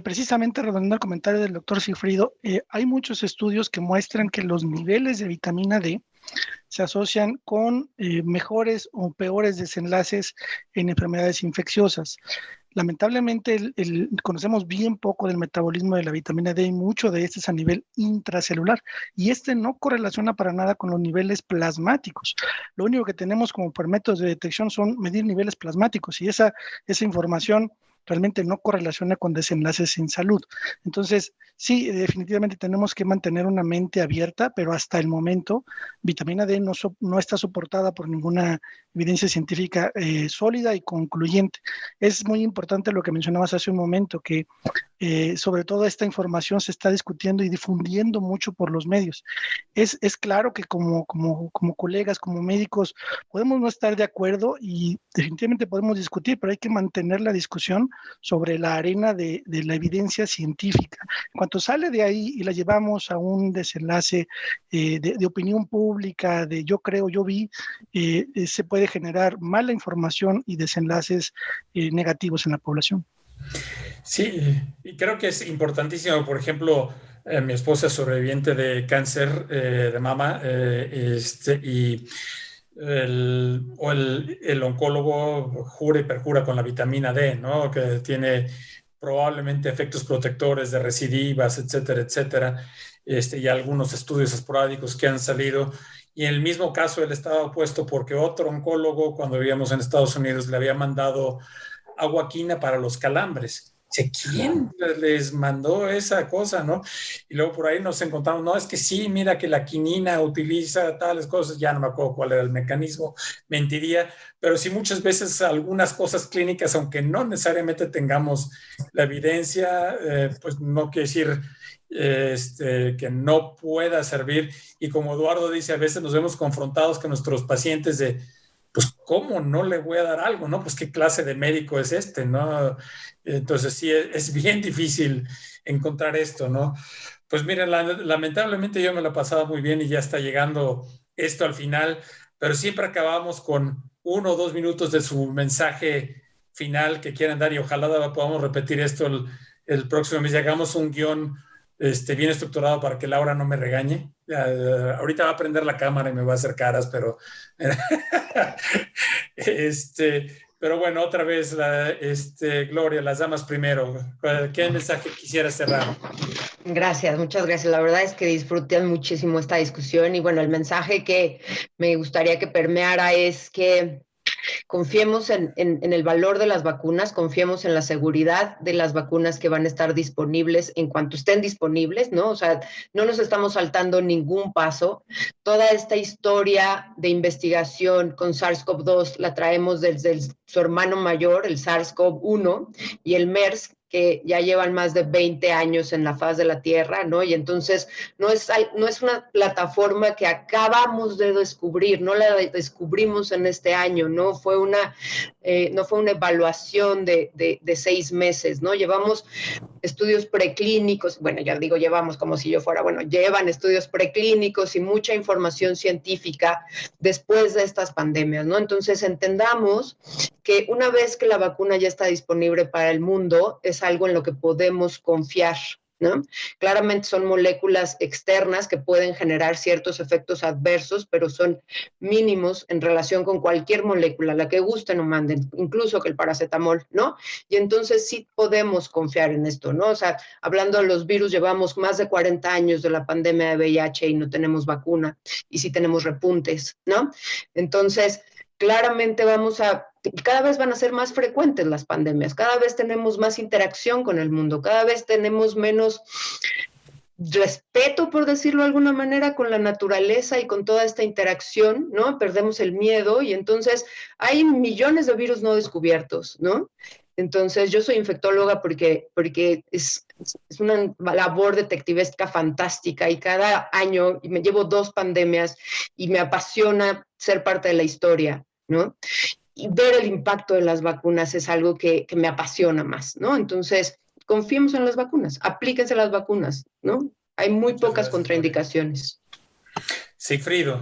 Precisamente redondeando el comentario del doctor Sigfrido, hay muchos estudios que muestran que los niveles de vitamina D se asocian con mejores o peores desenlaces en enfermedades infecciosas. Lamentablemente, conocemos bien poco del metabolismo de la vitamina D y mucho de este es a nivel intracelular. Y este no correlaciona para nada con los niveles plasmáticos. Lo único que tenemos como métodos de detección son medir niveles plasmáticos y esa información realmente no correlaciona con desenlaces en salud. Entonces, sí, definitivamente tenemos que mantener una mente abierta, pero hasta el momento, vitamina D no está soportada por ninguna evidencia científica sólida y concluyente. Es muy importante lo que mencionabas hace un momento, que sobre todo esta información se está discutiendo y difundiendo mucho por los medios. Es claro que como colegas, como médicos, podemos no estar de acuerdo y definitivamente podemos discutir, pero hay que mantener la discusión sobre la arena de la evidencia científica. En cuanto sale de ahí y la llevamos a un desenlace de opinión pública, de yo creo, yo vi, se puede generar mala información y desenlaces negativos en la población. Sí, y creo que es importantísimo, por ejemplo, mi esposa es sobreviviente de cáncer de mama y el oncólogo jura y perjura con la vitamina D, ¿no? Que tiene probablemente efectos protectores de recidivas, etcétera, etcétera, y algunos estudios esporádicos que han salido. Y en el mismo caso él estaba opuesto porque otro oncólogo, cuando vivíamos en Estados Unidos, le había mandado agua quina para los calambres. ¿Quién les mandó esa cosa, no? Y luego por ahí nos encontramos, no, es que sí, mira que la quinina utiliza tales cosas, ya no me acuerdo cuál era el mecanismo, mentiría, pero sí muchas veces algunas cosas clínicas, aunque no necesariamente tengamos la evidencia, pues no quiere decir que no pueda servir. Y como Eduardo dice, a veces nos vemos confrontados con nuestros pacientes de, pues, ¿cómo no le voy a dar algo, no? Pues, ¿qué clase de médico es este, no? Entonces, sí, es bien difícil encontrar esto, ¿no? Pues, miren, lamentablemente yo me lo he pasado muy bien y ya está llegando esto al final, pero siempre acabamos con 1 o 2 minutos de su mensaje final que quieran dar y ojalá podamos repetir esto el próximo mes y hagamos un guión bien estructurado para que Laura no me regañe. Ahorita va a prender la cámara y me va a hacer caras, pero pero bueno, otra vez Gloria, las damas primero. ¿Qué mensaje quisieras cerrar? Gracias, muchas gracias. La verdad es que disfruté muchísimo esta discusión y bueno, el mensaje que me gustaría que permeara es que confiemos en el valor de las vacunas, confiemos en la seguridad de las vacunas que van a estar disponibles en cuanto estén disponibles, ¿no? O sea, no nos estamos saltando ningún paso. Toda esta historia de investigación con SARS-CoV-2 la traemos desde su hermano mayor, el SARS-CoV-1 y el MERS, que ya llevan más de 20 años en la faz de la Tierra, ¿no? Y entonces no es una plataforma que acabamos de descubrir, no la descubrimos en este año, no fue una evaluación de 6 meses, ¿no? Llevamos estudios preclínicos, bueno, ya digo llevamos como si yo fuera, bueno, llevan estudios preclínicos y mucha información científica después de estas pandemias, ¿no? Entonces entendamos que una vez que la vacuna ya está disponible para el mundo, es algo en lo que podemos confiar, ¿no? Claramente son moléculas externas que pueden generar ciertos efectos adversos, pero son mínimos en relación con cualquier molécula, la que gusten o manden, incluso que el paracetamol, ¿no? Y entonces sí podemos confiar en esto, ¿no? O sea, hablando de los virus, llevamos más de 40 años de la pandemia de VIH y no tenemos vacuna, y sí tenemos repuntes, ¿no? Entonces, claramente cada vez van a ser más frecuentes las pandemias, cada vez tenemos más interacción con el mundo, cada vez tenemos menos respeto, por decirlo de alguna manera, con la naturaleza y con toda esta interacción, ¿no? Perdemos el miedo y entonces hay millones de virus no descubiertos, ¿no? Entonces yo soy infectóloga porque es una labor detectivesca fantástica y cada año me llevo 2 pandemias y me apasiona ser parte de la historia, ¿no? Y ver el impacto de las vacunas es algo que me apasiona más, ¿no? Entonces, confiemos en las vacunas, aplíquense las vacunas, ¿no? Hay muy pocas contraindicaciones. Sigfrido.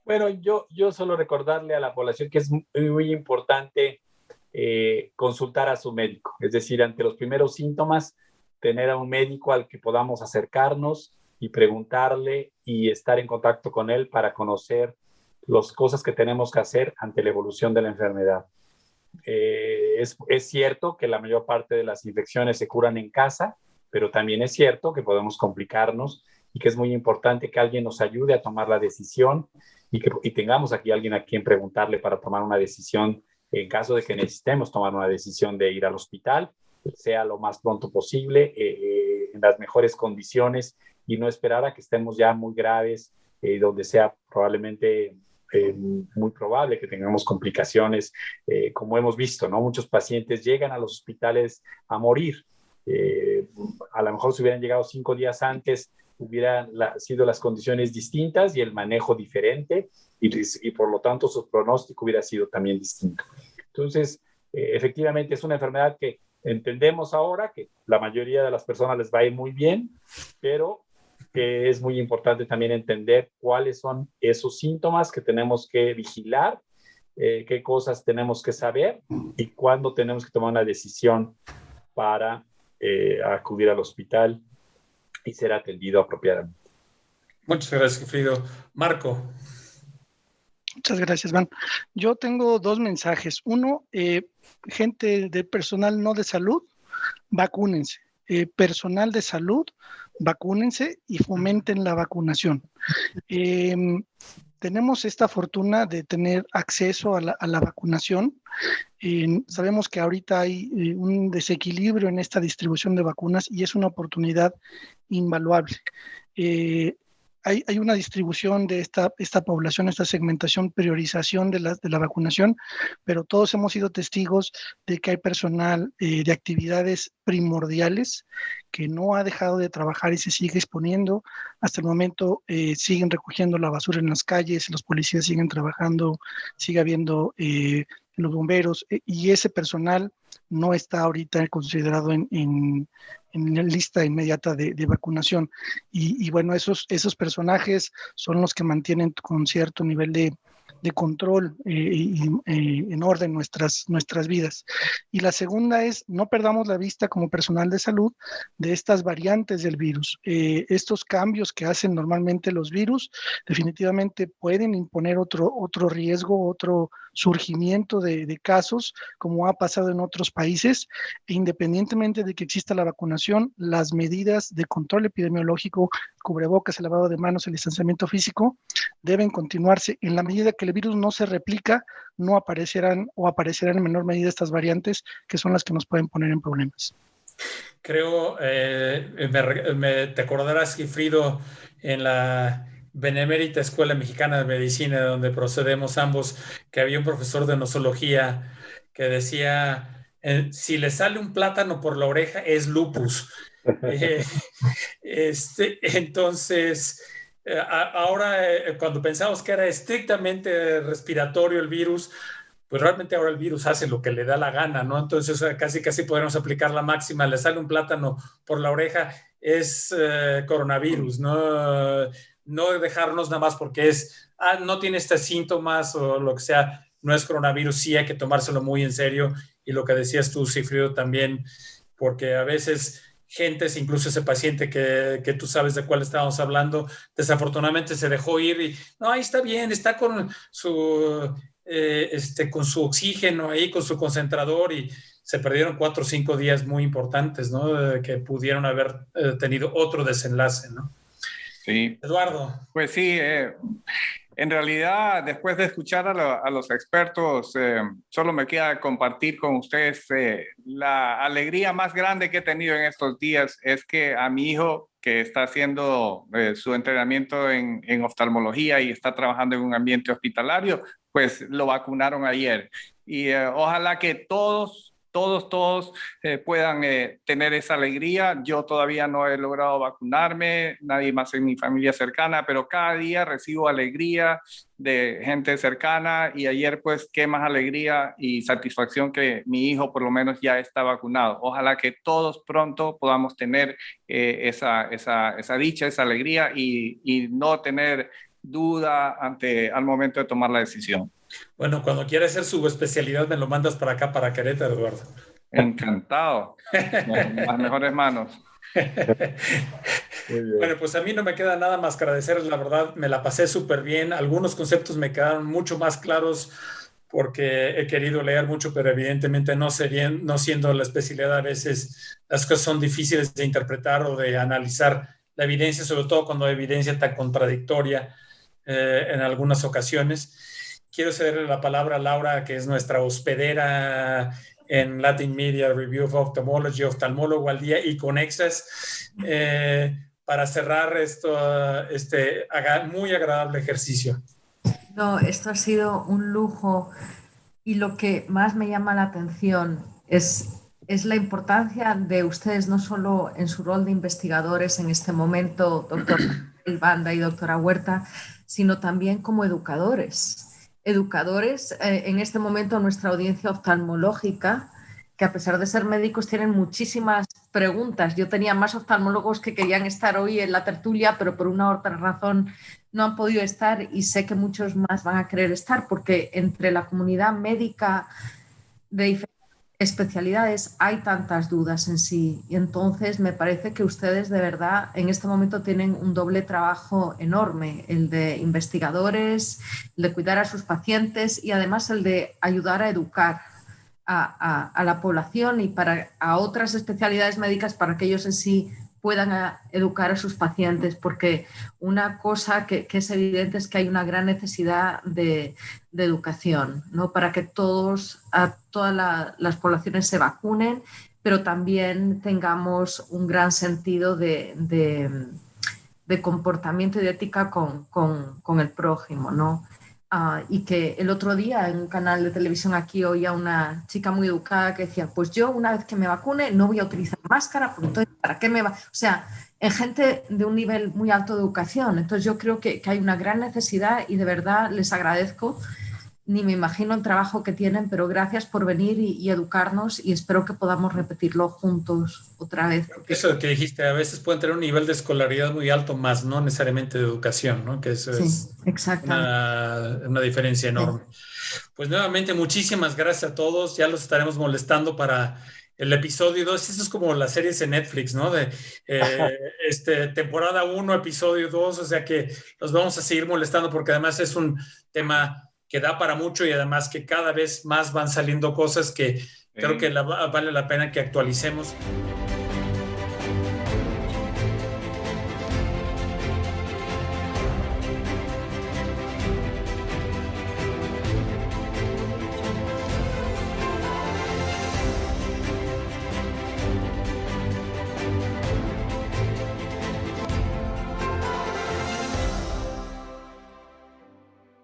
Bueno, yo solo recordarle a la población que es muy importante consultar a su médico, es decir, ante los primeros síntomas, tener a un médico al que podamos acercarnos y preguntarle y estar en contacto con él para conocer las cosas que tenemos que hacer ante la evolución de la enfermedad. Es cierto que la mayor parte de las infecciones se curan en casa, pero también es cierto que podemos complicarnos y que es muy importante que alguien nos ayude a tomar la decisión y tengamos aquí alguien a quien preguntarle para tomar una decisión en caso de que necesitemos tomar una decisión de ir al hospital, sea lo más pronto posible, en las mejores condiciones y no esperar a que estemos ya muy graves, donde sea probablemente muy probable que tengamos complicaciones, como hemos visto, ¿no? Muchos pacientes llegan a los hospitales a morir. A lo mejor si hubieran llegado 5 días antes, hubieran sido las condiciones distintas y el manejo diferente y por lo tanto su pronóstico hubiera sido también distinto. Entonces, efectivamente es una enfermedad que entendemos ahora que la mayoría de las personas les va a ir muy bien, pero que es muy importante también entender cuáles son esos síntomas que tenemos que vigilar, qué cosas tenemos que saber y cuándo tenemos que tomar una decisión para acudir al hospital y ser atendido apropiadamente. Muchas gracias, Frido. Marco. Muchas gracias, Van. Yo tengo 2 mensajes. Uno, gente de personal no de salud, vacúnense. Personal de salud, vacúnense y fomenten la vacunación. Tenemos esta fortuna de tener acceso a la vacunación. Sabemos que ahorita hay un desequilibrio en esta distribución de vacunas y es una oportunidad invaluable. Hay una distribución de esta población, esta segmentación, priorización de la vacunación, pero todos hemos sido testigos de que hay personal de actividades primordiales que no ha dejado de trabajar y se sigue exponiendo. Hasta el momento siguen recogiendo la basura en las calles, los policías siguen trabajando, sigue habiendo los bomberos y ese personal no está ahorita considerado en la lista inmediata de vacunación. Y bueno, esos personajes son los que mantienen con cierto nivel de control en orden nuestras vidas. Y la segunda es, no perdamos la vista como personal de salud de estas variantes del virus. Estos cambios que hacen normalmente los virus definitivamente pueden imponer otro riesgo, otro surgimiento de casos, como ha pasado en otros países, e independientemente de que exista la vacunación, las medidas de control epidemiológico, cubrebocas, el lavado de manos, el distanciamiento físico, deben continuarse. En la medida que el virus no se replica, no aparecerán en menor medida estas variantes que son las que nos pueden poner en problemas. Creo, te acordarás, Gifrido, en la Benemérita Escuela Mexicana de Medicina, de donde procedemos ambos, que había un profesor de nosología que decía, si le sale un plátano por la oreja es lupus. Entonces, ahora cuando pensamos que era estrictamente respiratorio el virus, pues realmente ahora el virus hace lo que le da la gana, ¿no? Entonces casi podemos aplicar la máxima, le sale un plátano por la oreja, es coronavirus, ¿no? No dejarnos nada más porque no tiene estos síntomas o lo que sea, no es coronavirus, sí hay que tomárselo muy en serio. Y lo que decías tú, Sigfrido, también, porque a veces gentes, incluso ese paciente que tú sabes de cuál estábamos hablando, desafortunadamente se dejó ir y, no, ahí está bien, está con su oxígeno ahí, con su concentrador, y se perdieron 4 o 5 días muy importantes, ¿no? Que pudieron haber tenido otro desenlace, ¿no? Sí. Eduardo. Pues sí, en realidad, después de escuchar a los expertos, solo me queda compartir con ustedes la alegría más grande que he tenido en estos días es que a mi hijo, que está haciendo su entrenamiento en oftalmología y está trabajando en un ambiente hospitalario, pues lo vacunaron ayer. Y ojalá que todos puedan tener esa alegría. Yo todavía no he logrado vacunarme, nadie más en mi familia cercana, pero cada día recibo alegría de gente cercana, y ayer pues qué más alegría y satisfacción que mi hijo por lo menos ya está vacunado. Ojalá que todos pronto podamos tener esa dicha, esa alegría y no tener duda al momento de tomar la decisión. Bueno, cuando quieras hacer su especialidad, me lo mandas para acá, para Querétaro, Eduardo. Encantado. Las mejores manos. Bueno, pues a mí no me queda nada más que agradecerles, la verdad, me la pasé súper bien. Algunos conceptos me quedaron mucho más claros porque he querido leer mucho, pero evidentemente no siendo la especialidad, a veces las cosas son difíciles de interpretar o de analizar la evidencia, sobre todo cuando hay evidencia tan contradictoria en algunas ocasiones. Quiero cederle la palabra a Laura, que es nuestra hospedera en Latin Media Review of Ophthalmology, oftalmólogo al día y conexas, para cerrar este muy agradable ejercicio. No, esto ha sido un lujo, y lo que más me llama la atención es la importancia de ustedes, no solo en su rol de investigadores en este momento, doctor Banda y doctora Huerta, sino también como educadores. En este momento nuestra audiencia oftalmológica, que a pesar de ser médicos tienen muchísimas preguntas. Yo tenía más oftalmólogos que querían estar hoy en la tertulia, pero por una u otra razón no han podido estar, y sé que muchos más van a querer estar, porque entre la comunidad médica de diferentes especialidades hay tantas dudas en sí, y entonces me parece que ustedes de verdad en este momento tienen un doble trabajo enorme, el de investigadores, el de cuidar a sus pacientes y además el de ayudar a educar a la población y a otras especialidades médicas para que ellos en sí puedan educar a sus pacientes, porque una cosa que es evidente es que hay una gran necesidad de educación, ¿no? Para que todas las poblaciones se vacunen, pero también tengamos un gran sentido de comportamiento y de ética con el prójimo, ¿no? Y que el otro día en un canal de televisión aquí oía una chica muy educada que decía, pues yo una vez que me vacune no voy a utilizar máscara, porque entonces ¿para qué me va? O sea, en gente de un nivel muy alto de educación. Entonces yo creo que hay una gran necesidad y de verdad les agradezco. Ni me imagino el trabajo que tienen, pero gracias por venir y educarnos, y espero que podamos repetirlo juntos otra vez. Eso que dijiste, a veces pueden tener un nivel de escolaridad muy alto, más no necesariamente de educación, ¿no? Que eso es una diferencia enorme. Sí. Pues nuevamente, muchísimas gracias a todos. Ya los estaremos molestando para el episodio 2. Eso es como las series en Netflix, ¿no? De temporada 1, episodio 2. O sea que los vamos a seguir molestando porque además es un tema que da para mucho, y además que cada vez más van saliendo cosas que creo que vale la pena que actualicemos.